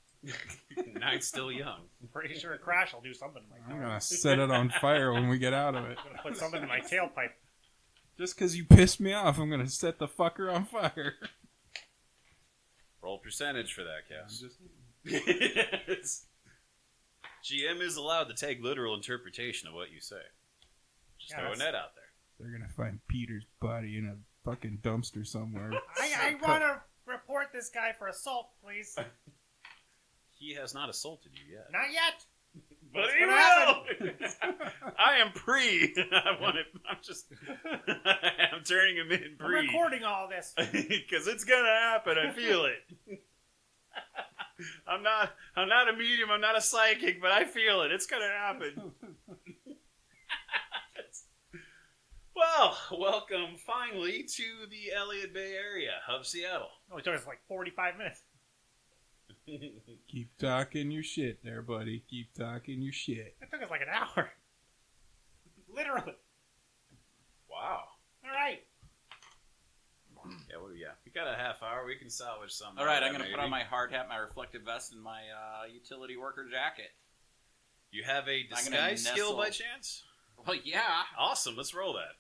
Night's still young. I'm pretty sure a crash will do something to my I'm car. gonna set it on fire when we get out of it. I'm gonna put something in my tailpipe. Just because you pissed me off, I'm gonna set the fucker on fire. Roll percentage for that, Cass. Just- GM is allowed to take literal interpretation of what you say. Just Yeah, throwing that out there. They're gonna find Peter's body in a fucking dumpster somewhere. I want to report this guy for assault, please. He has not assaulted you yet. Not yet. But It's he gonna will! I am pre. I'm turning him in I'm pre. recording all this. Because it's gonna happen. I feel it. I'm not a medium. I'm not a psychic, but I feel it. It's gonna happen. Well, welcome finally to the Elliott Bay area of Seattle. Oh, it took us like 45 minutes. Keep talking your shit there, buddy. Keep talking your shit. It took us like an hour. Literally. Wow. All right. Yeah, we got a half hour. We can salvage something. All right, out of I'm that, going to put maybe. on my hard hat, my reflective vest, and my utility worker jacket. You have a I'm gonna disguise skill nestle. by chance? Well, yeah. Awesome. Let's roll that.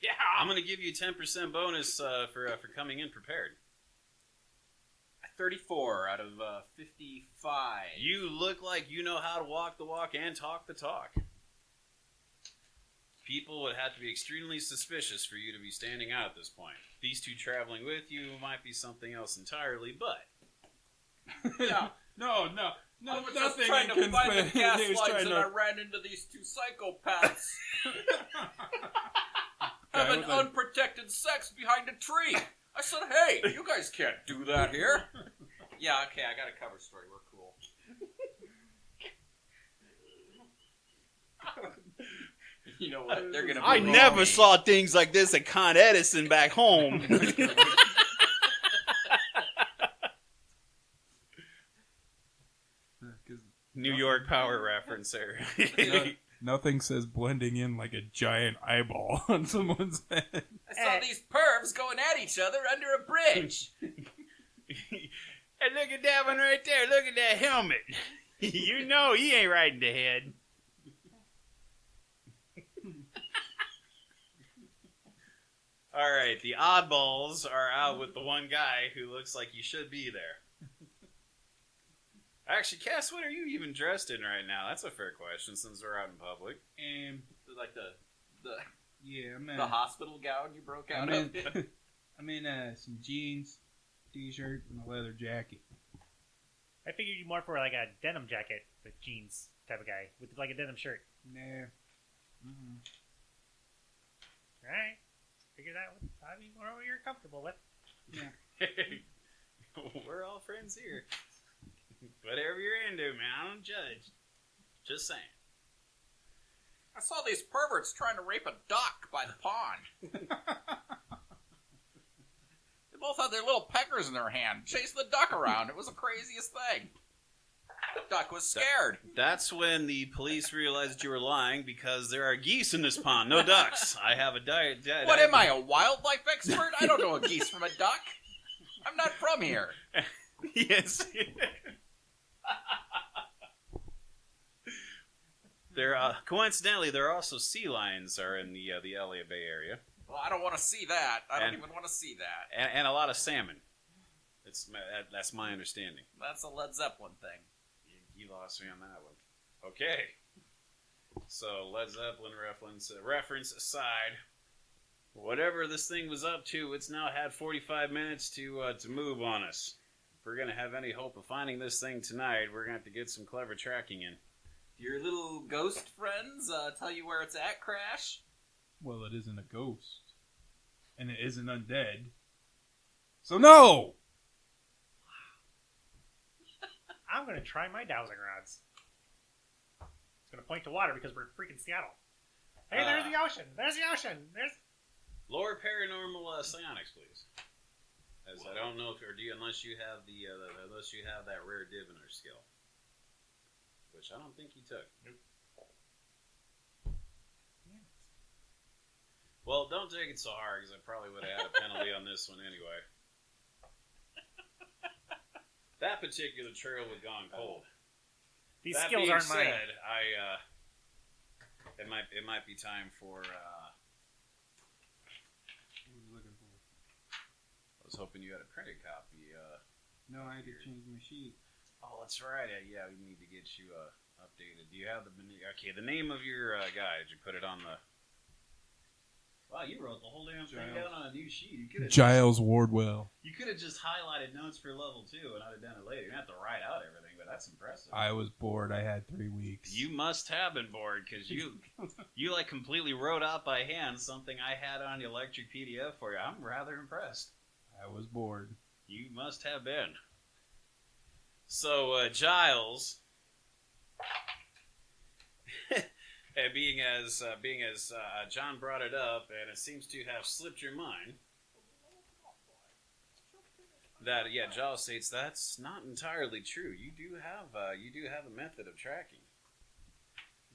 Yeah. I'm going to give you a 10% bonus for coming in prepared. 34 out of 55. You look like you know how to walk the walk and talk the talk. People would have to be extremely suspicious for you to be standing out at this point. These two traveling with you might be something else entirely, but Yeah. No, I was just nothing trying to can find the fit. gas He was lines trying and to- I ran into these two psychopaths. Guy Having with a- unprotected sex behind a tree. I said, hey, you guys can't do that here. Yeah, okay, I got a cover story. We're cool. You know what? They're gonna. I never saw things like this at Con Edison back home. New York power reference there. Nothing says blending in like a giant eyeball on someone's head. I saw these pervs going at each other under a bridge. Hey, look at that one right there. Look at that helmet. You know he ain't riding the head. All right, the oddballs are out with the one guy who looks like he should be there. Actually, Cass, what are you even dressed in right now? That's a fair question since we're out in public. Like the Yeah, I'm in, the hospital gown you broke out I'm of. in, I'm in some jeans, t-shirt, and a leather jacket. I figured you more for like a denim jacket with jeans type of guy with like a denim shirt. Nah. Mm-hmm. All right. Figure that would be more what you're comfortable with. We're all friends here. Whatever you're into, man, I don't judge. Just saying. I saw these perverts trying to rape a duck by the pond. They both had their little peckers in their hand, chasing the duck around. It was the craziest thing. The duck was scared. That's when the police realized you were lying because there are geese in this pond, no ducks. I have a diet. What am I, a wildlife expert? I don't know a geese from a duck. I'm not from here. Yes. There, coincidentally, there are also sea lions are in the Elliott Bay area, Well, I don't want to see that. I don't And- even want to see that. and a lot of salmon. That's my understanding. That's a Led Zeppelin thing. You lost me on that one. Okay. So Led Zeppelin reference aside, whatever this thing was up to, it's now had 45 minutes to move on us. If we're gonna have any hope of finding this thing tonight, we're gonna have to get some clever tracking in. Do your little ghost friends tell you where it's at, Crash? Well, it isn't a ghost. And it isn't undead. So no! I'm going to try my dowsing rods. It's going to point to water because we're in freaking Seattle. Hey, there's the ocean. There's the ocean. There's... Lower paranormal psionics, please. As I don't know if or do you, unless you have that rare diviner skill, which I don't think you took. Nope. Well, don't take it so hard because I probably would have had a penalty on this one anyway. That particular trail would gone cold. These That skills being aren't mine. said, it might be time for. What are you looking for? I was hoping you had a printed copy. No, I had to change my sheet. Oh, that's right. Yeah, we need to get you updated. Do you have the name of your guy? Did you put it on the? Wow, you wrote the whole damn thing down on a new sheet. You could have Giles Wardwell. You could have just highlighted notes for level 2, and I'd have done it later. You didn't have to write out everything, but that's impressive. I was bored. I had 3 weeks. You must have been bored because you like completely wrote out by hand something I had on the electric PDF for you. I'm rather impressed. I was bored. You must have been. So Giles, and being as John brought it up, and it seems to have slipped your mind. That Giles states that's not entirely true. You do have a method of tracking,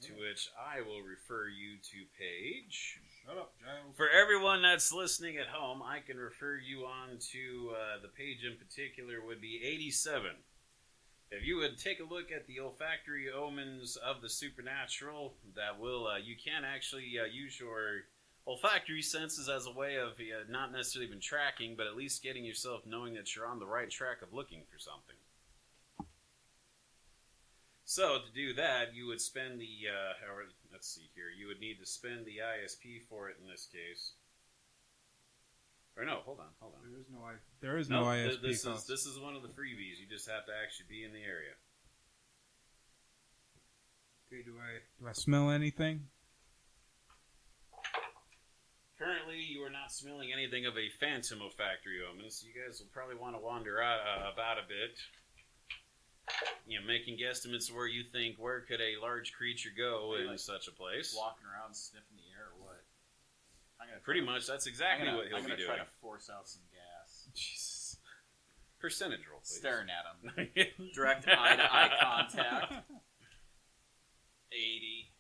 to which I will refer you to page. Shut up, Giles. For everyone that's listening at home, I can refer you on to the page in particular would be 87. If you would take a look at the olfactory omens of the supernatural, that will you can actually use your olfactory senses as a way of not necessarily even tracking, but at least getting yourself knowing that you're on the right track of looking for something. So to do that, you would spend the let's see here. You would need to spend the ISP for it in this case. Or no, hold on. There is no ISP. This is one of the freebies. You just have to actually be in the area. Okay, do I smell anything? Currently, you are not smelling anything of a phantom olfactory omen, so you guys will probably want to wander out about a bit. Making guesstimates where you think where could a large creature go in such a place. Walking around sniffing the air or what? Pretty much, that's exactly what he'll be doing. I'm going to try to force out some gas. Jesus. Percentage roll, please. Staring at him. Direct eye-to-eye contact. 80.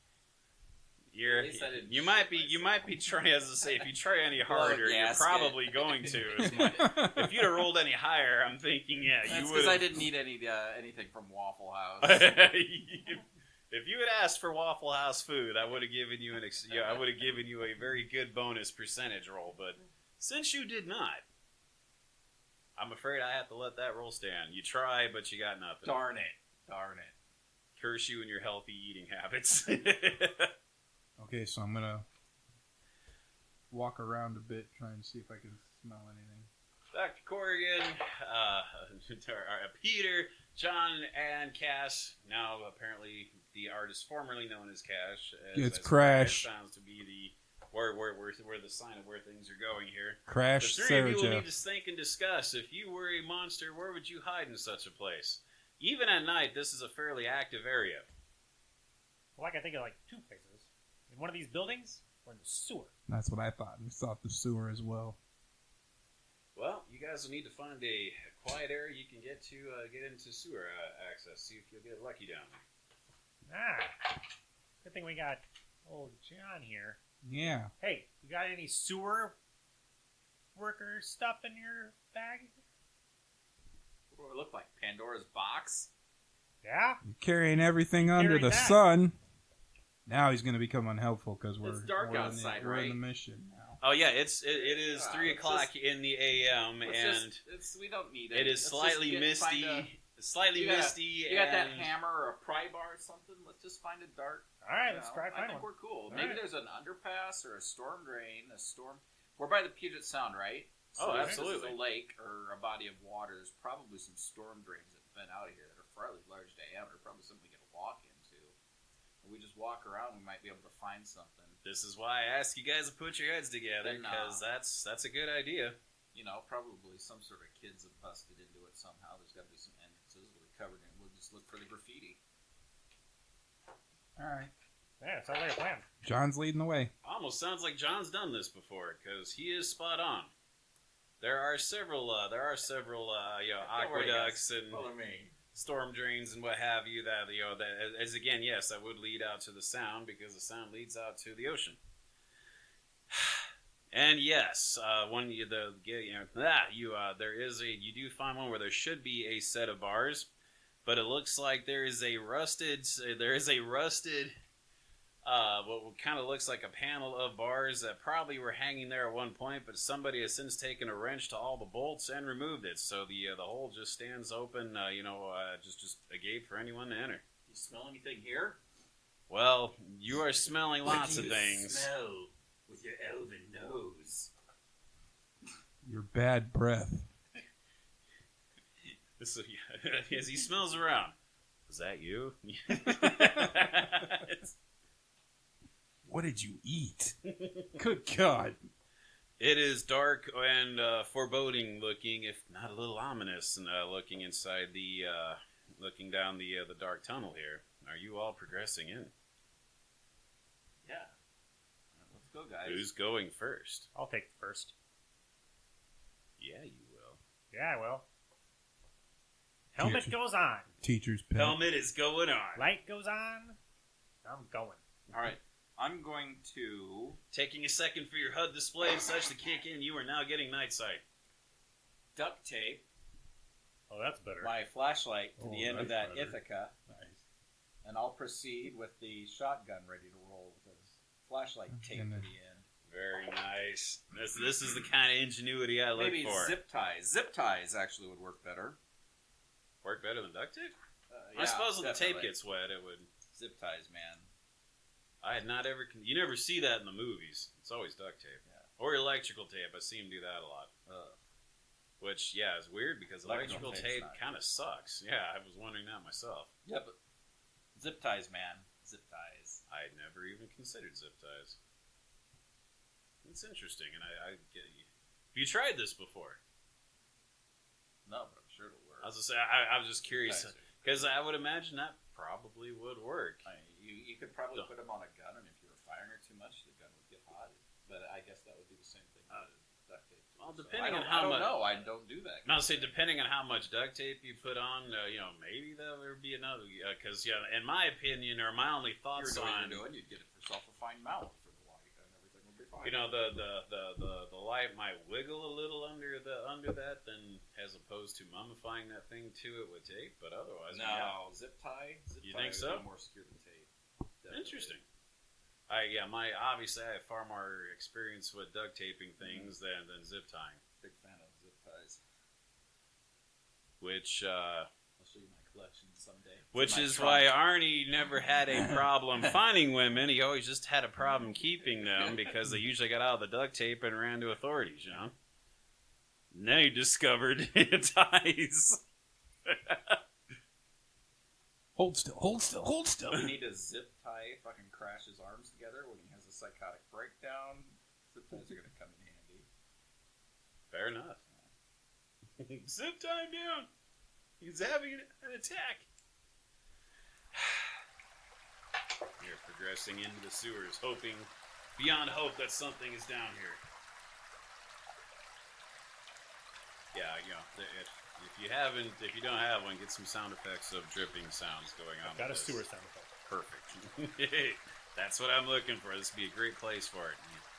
You might be trying, as I say, if you try any harder, you're probably going to. If you'd have rolled any higher, I'm thinking, you would. That's because I didn't need anything from Waffle House. If you had asked for Waffle House food, I would have given you I would have given you a very good bonus percentage roll. But since you did not, I'm afraid I have to let that roll stand. You try, but you got nothing. Darn it. Curse you and your healthy eating habits. Okay, so I'm gonna walk around a bit, trying to see if I can smell anything. Dr. Corrigan, Peter, John, and Cass. Now, apparently, the artist formerly known as Cash. It's Crash. Sounds to be where the sign of where things are going here. Crash. The three of you will need to think and discuss. If you were a monster, where would you hide in such a place? Even at night, this is a fairly active area. Well, I can think of like 2 places. In one of these buildings or in the sewer. That's what I thought. We thought the sewer as well. Well, you guys will need to find a quiet area you can get to get into sewer access. See if you'll get lucky down there. Good thing we got old John here. Yeah. Hey, you got any sewer worker stuff in your bag? What do it look like? Pandora's box? Yeah? You're carrying everything under the sun. Now he's going to become unhelpful because it's dark outside, we're right? in the mission now. Oh yeah, it is 3 o'clock in the a.m. and we don't need it. It is slightly misty. You got that hammer or a pry bar or something? Let's just find it dark. All right, let's try I think we're cool. Maybe there's an underpass or a storm drain. We're by the Puget Sound, right? So absolutely. If it's a lake or a body of water, there's probably some storm drains that vent out of here that are fairly large diameter. Probably something we can walk into. If we just walk around, we might be able to find something. This is why I ask you guys to put your heads together, because that's a good idea. Probably some sort of kids have busted into it somehow. There's got to be some entrances. It'll be covered in. We'll just look for the graffiti. All right. Yeah, sounds like a plan. John's leading the way. Almost sounds like John's done this before, because he is spot on. There are several aqueducts and Follow me. storm drains and what have you that as again, yes, that would lead out to the sound because the sound leads out to the ocean. And yes, when you there is you do find one where there should be a set of bars, but it looks like there is a rusted what kind of looks like a panel of bars that probably were hanging there at one point, but somebody has since taken a wrench to all the bolts and removed it, so the hole just stands open, just a gate for anyone to enter. You smell anything here? Well, you are smelling lots of things. Smell with your elven nose. Your bad breath. As he smells around. Is that you? What did you eat? Good God. It is dark and foreboding looking, if not a little ominous, and looking inside looking down the dark tunnel here. Are you all progressing in? Yeah. Let's go, guys. Who's going first? I'll take the first. Yeah, you will. Yeah, I will. Helmet goes on. Teacher's pet. Helmet is going on. Light goes on. I'm going. All right. I'm going to... Taking a second for your HUD display and such to kick in, you are now getting night sight. duct tape Oh, that's better. my flashlight to the end of that better. Ithaca, and I'll proceed with the shotgun ready to roll with the flashlight tape to the end. Very nice. This is the kind of ingenuity I look Maybe for. zip ties. Zip ties actually would work better. Work better than duct tape? Yeah, I suppose if the tape definitely. gets wet, it would. Zip ties, man. I had not ever. You never see that in the movies. It's always duct tape. Yeah. Or electrical tape. I see them do that a lot. Which, yeah, is weird because electrical tape kind of sucks. Yeah, I was wondering that myself. Yeah, but zip ties, man. Zip ties. I had never even considered zip ties. It's interesting, and I get you. Have you tried this before? No, but I'm sure it'll work. I was just, I was just curious Zip ties because I would imagine that probably would work. you could probably put them on a gun, and if you were firing it too much, the gun would get hot. But I guess that would do the same thing with duct tape. Well, So depending on I how don't much. know. I don't do that. I'll say depending on how much duct tape you put on, maybe there would be another. Because in my opinion, or my only thoughts on, You'd get it for self-refined mouth for the light, and everything would be fine. the light might wiggle a little under that, than as opposed to mummifying that thing to it with tape. But otherwise, no, zip tie. You tie think would so? be more secure than tape. Definitely. Interesting. Obviously I have far more experience with duct taping things than zip tying. Big fan of zip ties. Which I'll show you my collection someday. Which My is trunk. why Arnie never had a problem finding women. He always just had a problem keeping them because they usually got out of the duct tape and ran to authorities, you know? Now you discovered ties. Hold still, hold still, hold still. We need to zip tie fucking crash his arms together when he has a psychotic breakdown. Zip ties are going to come in handy. Fair enough. Zip tie him down. He's having an attack. You're progressing into the sewers, hoping beyond hope that something is down here. Yeah, if you don't have one, get some sound effects of dripping sounds going on. Got a with this. sewer sound effect. Perfect. That's what I'm looking for. This would be a great place for it.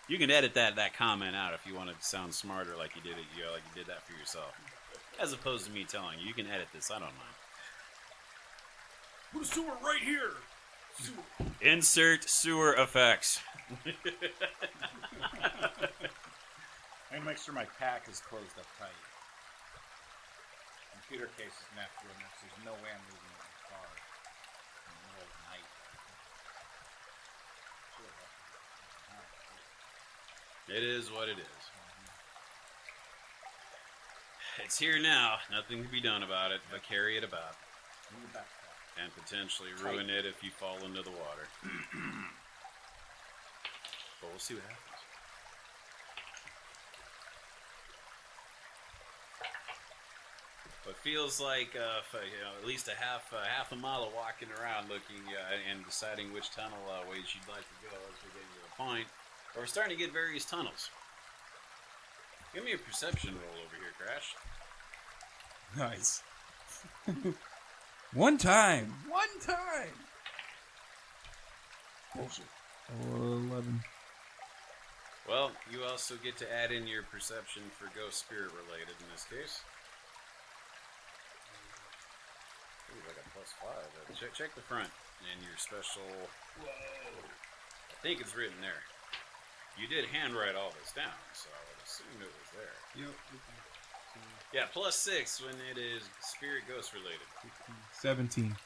You can edit that comment out if you want to sound smarter, like you did it. Like you did that for yourself, as opposed to me telling you. You can edit this. I don't mind. Put a sewer right here. Sewer. Insert sewer effects. And make sure my pack is closed up tight. Computer case is going to have to go next. There's no way I'm leaving it in the car in the middle of the night. It is what it is. It's here now. Nothing can be done about it but carry it about In the backpack. and potentially ruin it if you fall into the water. But we'll see what happens. But feels like at least a half a mile of walking around, looking and deciding which tunnel ways you'd like to go as we're getting to the point. Or we're starting to get various tunnels. Give me a perception roll over here, Crash. Nice. One time. Bullshit. 11. Well, you also get to add in your perception for ghost spirit related in this case. Ooh, like a +5. Check the front and your special. Whoa! I think it's written there. You did handwrite all this down, so I would assume it was there. Yep. Yeah, +6 when it is spirit ghost related. 17.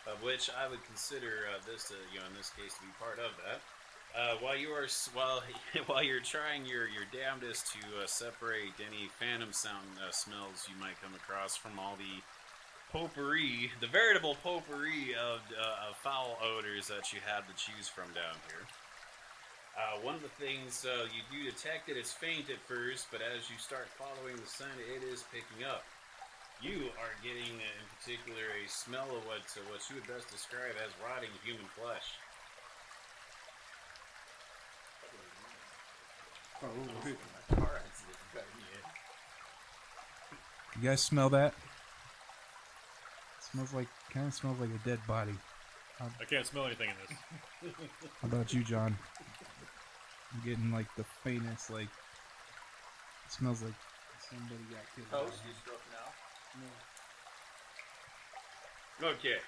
Of which I would consider this, in this case, to be part of that. While you're trying your damnedest to separate any phantom sound smells you might come across from all the potpourri, the veritable potpourri of foul odors that you have to choose from down here. One of the things you do detect that it's faint at first, but as you start following the scent, it is picking up. You are getting, in particular, a smell of what you would best describe as rotting human flesh. You guys smell that? Kind of smells like a dead body. I can't smell anything in this. How about you, John? I'm getting like the faintest, it smells like somebody got killed. Toast, you stroke now? Okay.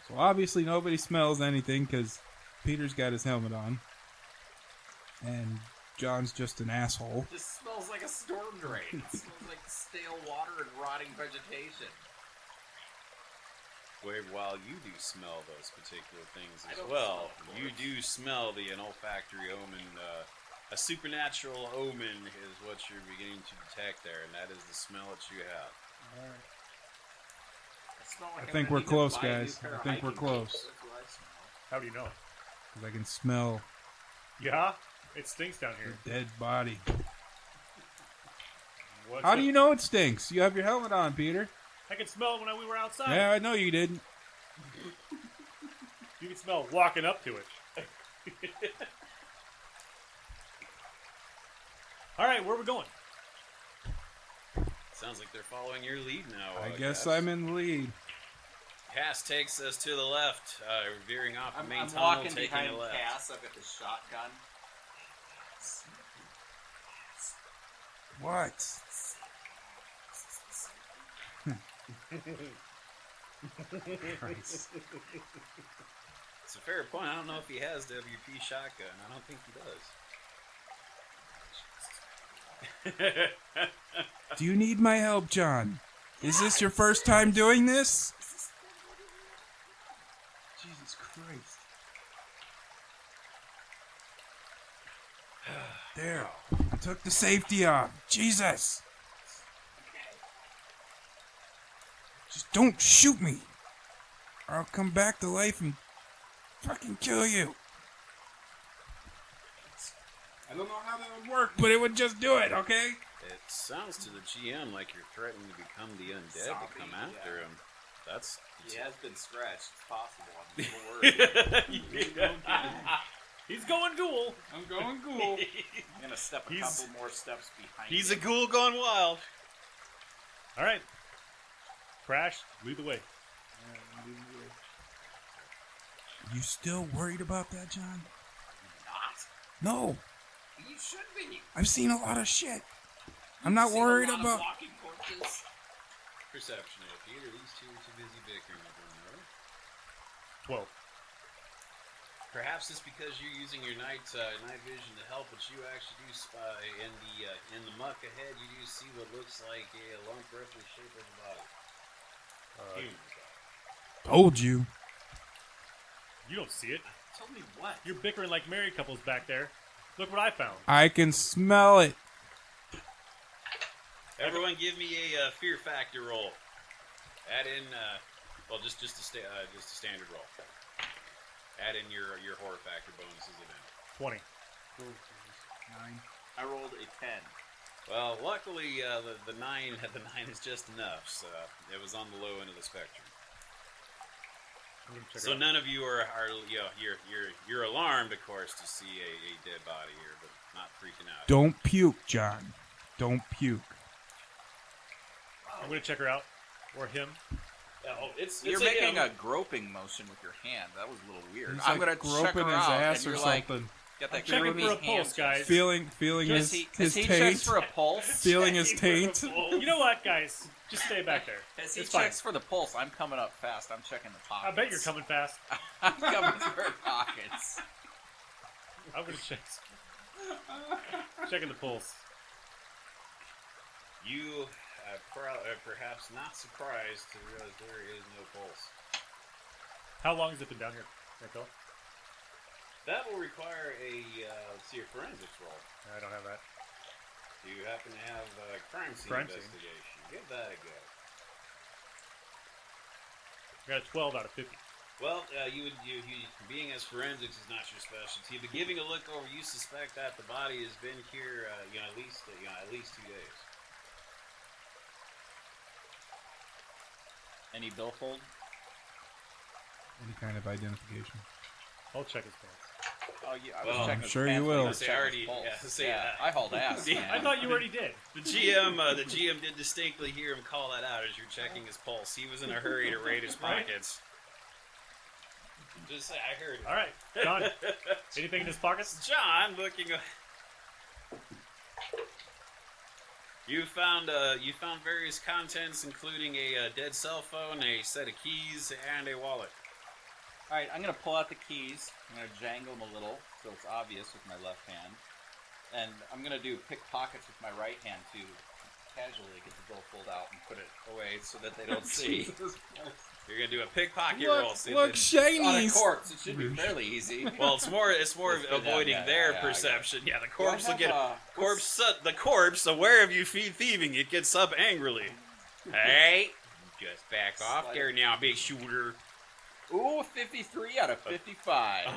So obviously nobody smells anything because Peter's got his helmet on. And John's just an asshole. It just smells like a storm drain. It smells like stale water and rotting vegetation. Where while you do smell those particular things I as don't well, smell you do smell an olfactory omen. A supernatural omen is what you're beginning to detect there, and that is the smell that you have. I think we're close, guys. I think we're close. That's what I smell. How do you know? Because I can smell Yeah, it stinks down here. the dead body. What's How do you know it stinks? You have your helmet on, Peter. I could smell it when we were outside. Yeah, I know you didn't. You can smell walking up to it. All right, where are we going? Sounds like they're following your lead now. I guess Cass. I'm in the lead. Cass takes us to the left, veering off the main I'm tunnel, walking taking behind a left. Cass. I've got the shotgun. What? Christ. It's a fair point. I don't know if he has WP shotgun. I don't think he does. Do you need my help, John? Is this your first time doing this? Jesus Christ. There. I took the safety off. Jesus. Just don't shoot me. Or I'll come back to life and fucking kill you. I don't know how that would work, but it would just do it, okay? It sounds to the GM like you're threatening to become the undead to come Zombie, after yeah. him. That's He has been scratched. It's possible. I'm a little worried. He's going ghoul. I'm going cool. I'm gonna step a He's- couple more steps behind. He's a him. ghoul gone wild. All right. Crash, lead the way. You still worried about that, John? Not. No. You should be. I've seen a lot of shit. I'm not Seen a worried lot of about... walking corpses. Perception, Peter. These two are too busy bickering with one another. 12. Perhaps it's because you're using your night vision to help, but you actually do spy in the muck ahead. You do see what looks like a lump roughly shaped as a body. Human. Told you. You don't see it. Tell me what? You're bickering like married couples back there. Look what I found. I can smell it. Everyone, give me a fear factor roll. Add in, just a standard roll. Add in your horror factor bonuses of it. 20. 9. I rolled a 10. Well, luckily the 9 is just enough, so it was on the low end of the spectrum. I'm gonna check So it out. none of you are you're alarmed, of course, to see a dead body here, but not freaking out. Don't puke, John. Don't puke. I'm gonna check her out, or him. Oh, it's You're making a groping motion with your hand. That was a little weird. He's I'm like gonna check groping her his out, ass and or you're like, something. got that Checking creepy for a hand pulse, gesture. guys. Feeling Does his he taint. checks for a pulse? Feeling his taint. You know what, guys? Just stay back there. As he It's fine. checks for the pulse, I'm coming up fast. I'm checking the I pockets. bet you're coming fast. I'm coming through her pockets. I'm gonna check. Checking the pulse. You are perhaps not surprised to realize there is no pulse. How long has it been down here, Nico? That will require a forensics roll. I don't have that. Do you happen to have a crime scene Crime scene. investigation? Give that a go. I got a 12 out of 50. Well, you being as forensics is not your specialty, but giving a look over, you suspect that the body has been here, at least 2 days. Any billfold? Any kind of identification. I'll check his pulse. Oh, yeah. I Well, was checking I'm his sure pants you when will. I was Say checking already- his pulse. yeah, say Yeah, that. I hauled ass. Yeah, man. I thought you already did. The GM did distinctly hear him call that out as you're checking his pulse. He was in a hurry to raid his Right. pockets. Just say, I heard it. All right, John. Anything in his pockets? John, looking. You found various contents, including a dead cell phone, a set of keys, and a wallet. All right, I'm going to pull out the keys. I'm going to jangle them a little so it's obvious with my left hand. And I'm going to do pickpockets with my right hand to casually get the billfold out and put it away so that they don't see. You're gonna do a pickpocket roll. Look, See look, if On a shinies. corpse, it should be fairly easy. well, it's more of avoiding their I got it. perception. Yeah, the Do I corpse will have, get the corpse, aware of you thieving, it gets up angrily. Hey, just back off Slide there it. now, big shooter. Ooh, 53 out of 55.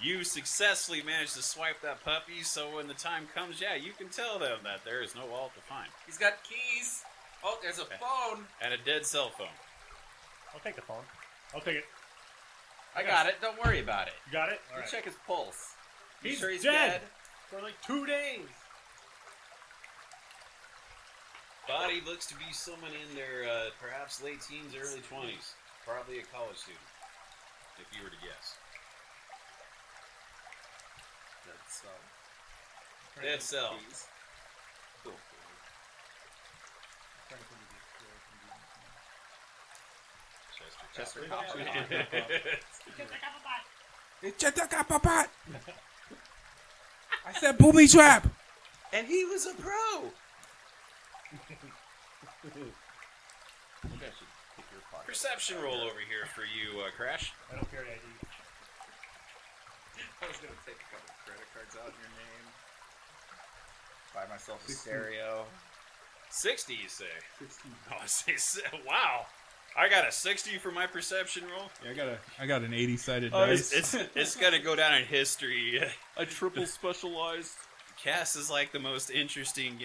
You successfully managed to swipe that puppy, so when the time comes, yeah, you can tell them that there is no wallet to find. He's got keys. Oh, there's a phone. And a dead cell phone. I'll take the phone. I'll take it. I got it. Don't worry about it. You got it? All You right. check his pulse. You He's sure he's dead. dead? For like 2 days. Body looks to be someone in their perhaps late teens, early 20s. Probably a college student, if you were to guess. That's Dead cell. keys. Chester Copper. Chata-ka-pa-pat. I said booby trap. And he was a pro! I think I should pick your pocket. Perception roll over here for you, Crash. I don't carry ID. I was gonna take a couple of credit cards out in your name. Buy myself a stereo. 60, you say? Oh, I say, wow. I got a 60 for my perception roll. Yeah, I got an 80-sided Oh, dice. it's gonna go down in history. A triple specialized. Cass is like the most interesting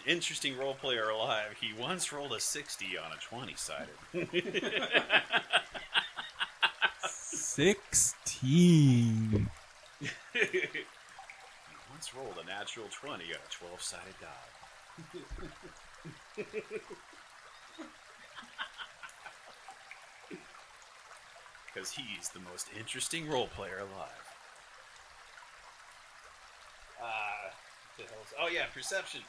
interesting role player alive. He once rolled a 60 on a 20-sided. 16. He once rolled a natural 20 on a 12-sided die. Because he's the most interesting role player alive. Oh yeah, perception.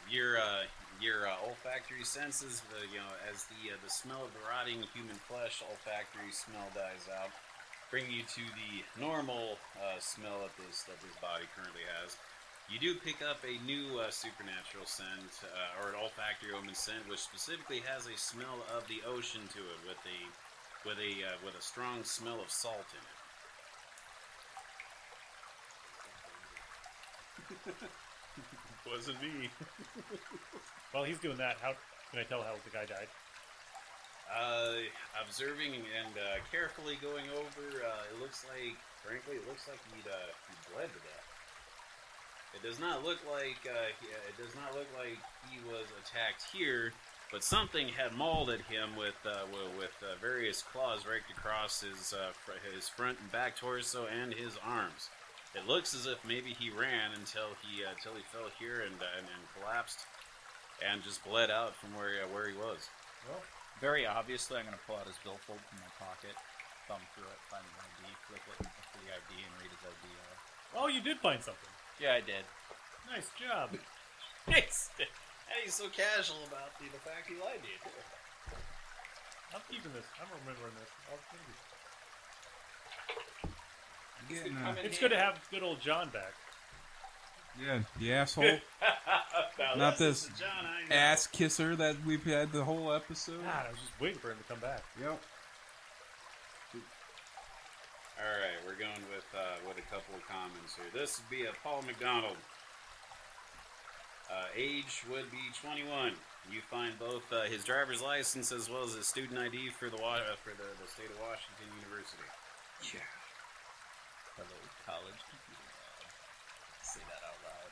Your olfactory senses, as the smell of the rotting human flesh, olfactory smell dies out, bring you to the normal smell that this body currently has. You do pick up a new supernatural scent, or an olfactory omen scent, which specifically has a smell of the ocean to it, with a strong smell of salt in it. Wasn't me. While he's doing that, how can I tell how the guy died? Observing and carefully going over, it looks like, frankly, he bled to death. It does not look like he was attacked here, but something had mauled at him with various claws raked across his front and back torso and his arms. It looks as if maybe he ran until he fell here and collapsed, and just bled out from where he was. Well, very obviously, I'm going to pull out his Deuxvolt from my pocket, thumb through it, find his ID, click it for the ID, and read his ID out. Oh, you did find something. Yeah, I did. Nice job. Nice. And he's so casual about the fact he lied to you, too. I'm keeping this. I'm remembering this. It's good to have good old John back. Yeah, the asshole. Not this John, I know. ass kisser that we've had the whole episode. God, I was just waiting for him to come back. Yep. All right, we're going with a couple of comments here. This would be a Paul McDonald. Age would be 21. You find both his driver's license as well as his student ID for the state of Washington University. Yeah. Hello, college computer lab. Say that out loud.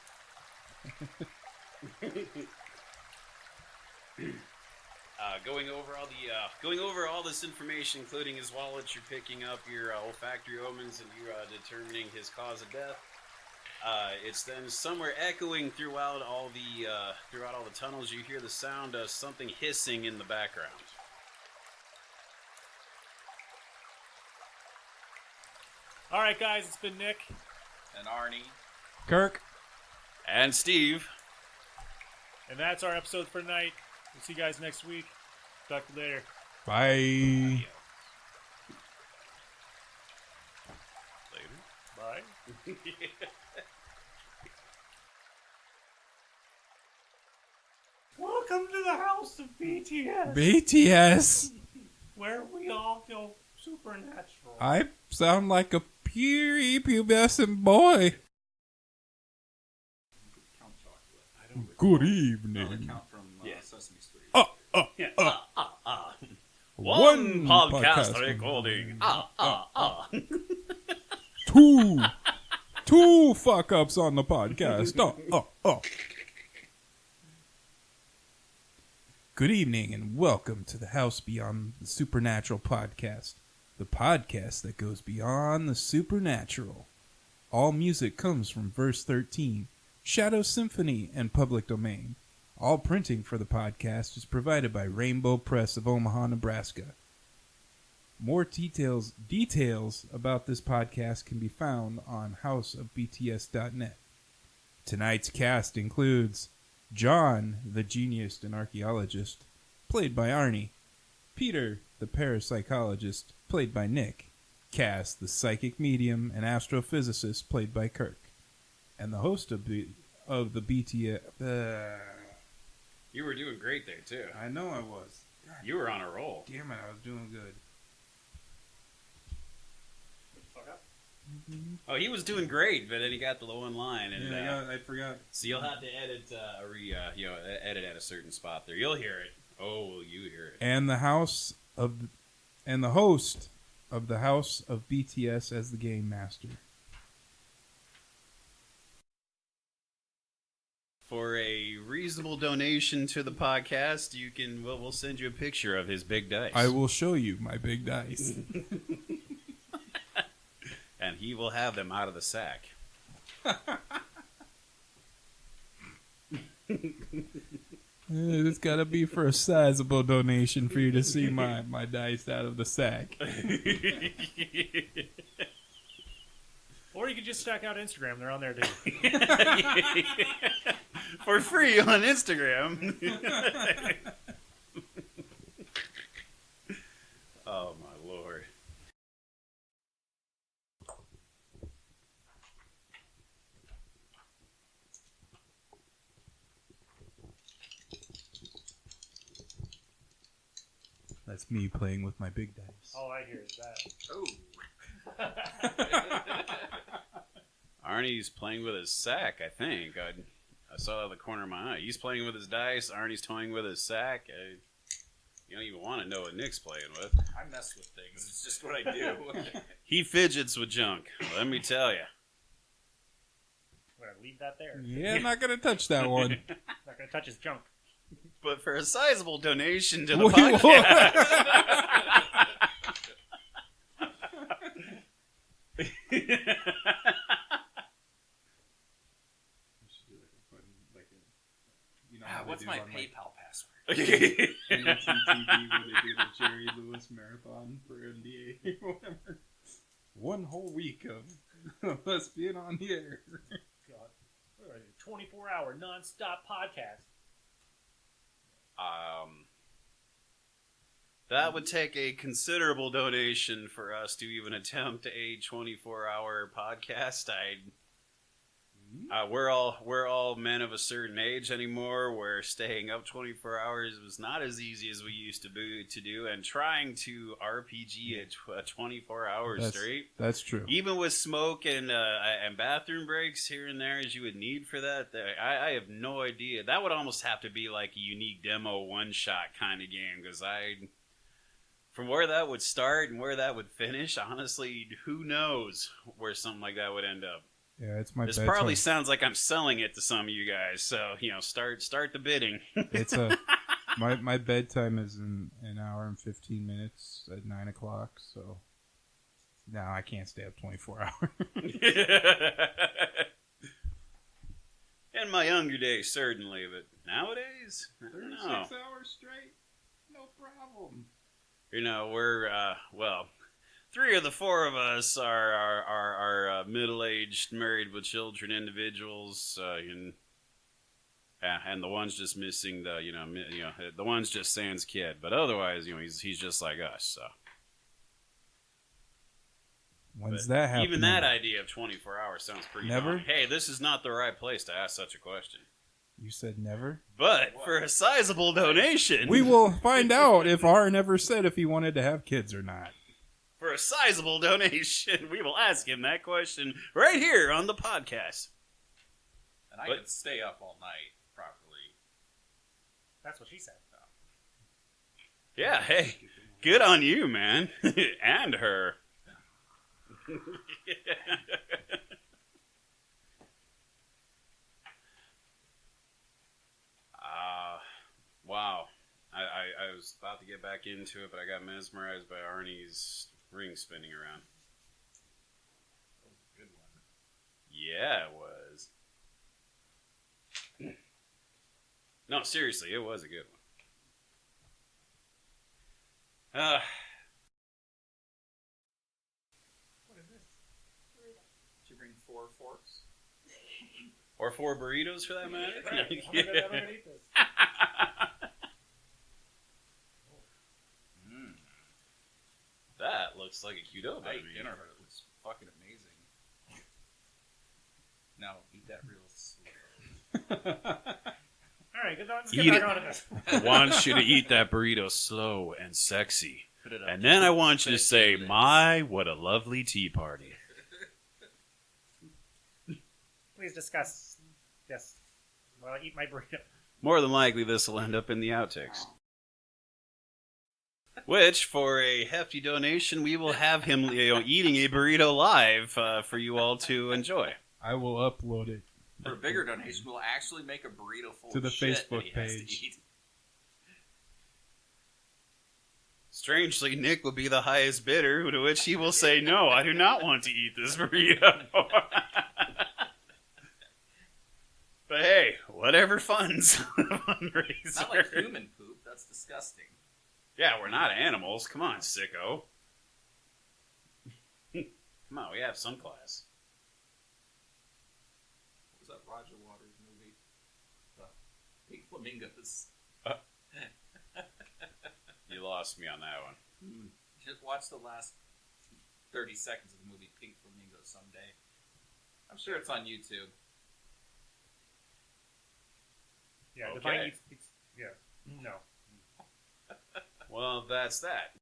Going over all this information, including his wallet, you're picking up your olfactory omens, and you're determining his cause of death. It's then somewhere echoing throughout all the tunnels. You hear the sound of something hissing in the background. All right, guys, it's been Nick. And Arnie. Kirk. And Steve. And that's our episode for tonight. We'll see you guys next week. Talk to you later. Bye. Later. Bye. Welcome to the house of BTS, BTS. where we all go supernatural. I sound like a pubescent boy. Count chocolate. Good Another evening. count from Sesame Street. One podcast recording. Two fuck ups on the podcast. Good evening and welcome to the House Beyond the Supernatural podcast, the podcast that goes beyond the supernatural. All music comes from verse 13, Shadow Symphony, and Public Domain. All printing for the podcast is provided by Rainbow Press of Omaha, Nebraska. More details about this podcast can be found on houseofbts.net. Tonight's cast includes John, the genius and archaeologist, played by Arnie; Peter, the parapsychologist, played by Nick; Cass, the psychic medium and astrophysicist, played by Kirk; and the host of the BTS. You were doing great there, too. I know I was. You were on a roll. Damn it, I was doing good. Oh, he was doing great, but then he got the one line, and I forgot. so you'll have to edit, edit at a certain spot there. You'll hear it. Oh, will you hear it? And the host of the House of BTS as the game master. For a reasonable donation to the podcast, we'll send you a picture of his big dice. I will show you my big dice. And he will have them out of the sack. It's got to be for a sizable donation for you to see my dice out of the sack. Or you could just check out Instagram. They're on there, too. For free on Instagram. Oh, my Lord. That's me playing with my big dice. All I hear is that. Oh. Arnie's playing with his sack, I think. I saw out of the corner of my eye. He's playing with his dice. Arnie's toying with his sack. You don't even want to know what Nick's playing with. I mess with things. It's just what I do. He fidgets with junk. Let me tell you. I'm going to leave that there. Yeah, I'm not gonna touch that one. Not going to touch his junk. But for a sizable donation to the Wait, podcast. What's my PayPal password? NXT TV where they do the Jerry Lewis marathon for NBA or whatever. One whole week of us being on the air. God. We're a 24-hour non-stop podcast. That would take a considerable donation for us to even attempt a 24-hour podcast. We're all men of a certain age anymore, where staying up 24 hours was not as easy as we used to do, and trying to RPG at 24 hours straight. That's true. Even with smoke and bathroom breaks here and there, as you would need for that, I have no idea. That would almost have to be like a unique demo one-shot kind of game, because from where that would start and where that would finish, honestly, who knows where something like that would end up. Yeah, it's my. This bedtime. probably sounds like I'm selling it to some of you guys, so start the bidding. It's my bedtime is in an hour and 15 minutes at 9 o'clock, so no, I can't stay up 24 hours. In my younger days, certainly, but nowadays, I don't know. 36 hours straight, no problem. We're three of the four of us are middle-aged, married with children individuals, and the one's just missing the one's just sans kid, but otherwise, he's just like us. So When's that happening? Even that idea of 24 hours sounds pretty. Never? Long. Hey, this is not the right place to ask such a question. You said never? But for a sizable donation, We will find out if R never said if he wanted to have kids or not. For a sizable donation, we will ask him that question right here on the podcast. And I could stay up all night properly. That's what she said. Yeah, hey, good on you, man. And her. Wow. I was about to get back into it, but I got mesmerized by Arnie's ring spinning around. That was a good one. Yeah, it was. No, seriously, it was a good one. What is this? Did you bring 4 forks? Or 4 burritos, for that matter. Right. I'm gonna eat this. That looks like a Qdoba. I ate dinner, but it looks fucking amazing. Now, eat that real slow. All right, good. Let's Eat get it. back on to this. I want you to eat that burrito slow and sexy. Put it up. And then I want you to say, "My, what a lovely tea party." Please discuss. Yes. While I eat my burrito. More than likely, this will end up in the outtakes. Which, for a hefty donation, we will have him eating a burrito live for you all to enjoy. I will upload it. For a bigger donation, we'll actually make a burrito full To the of shit Facebook that he has to page. eat. Strangely, Nick will be the highest bidder, to which he will say, "No, I do not want to eat this burrito." But hey, whatever funds the fundraiser. Not like human poop. That's disgusting. Yeah, we're not animals. Come on, sicko. Come on, we have some class. What was that Roger Waters movie? Pink Flamingos. You lost me on that one. Just watch the last 30 seconds of the movie Pink Flamingos someday. I'm sure it's on YouTube. Yeah, Okay. Divine eats. Yeah. No. Well, that's that.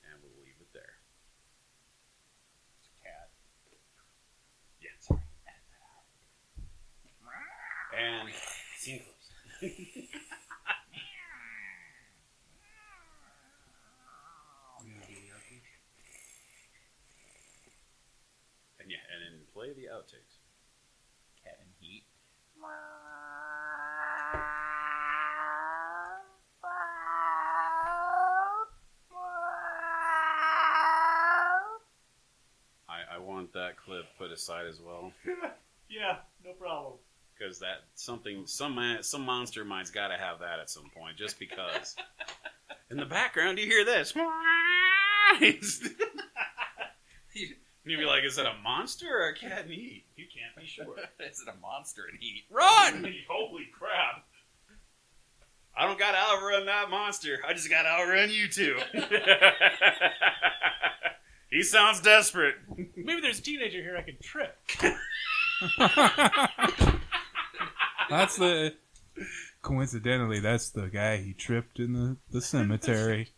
And we'll leave it there. It's a cat. Yeah, sorry. And scene closed. play the outtakes. Cat in heat. I want that clip put aside as well. Yeah, no problem. Because that some monster mind's got to have that at some point, just because. In the background, you hear this. You'd be like, is it a monster or a cat in heat? You can't be sure. Is it a monster in heat? Run! Holy crap. I don't got to outrun that monster. I just got to outrun you two. He sounds desperate. Maybe there's a teenager here I could trip. That's coincidentally, that's the guy he tripped in the cemetery.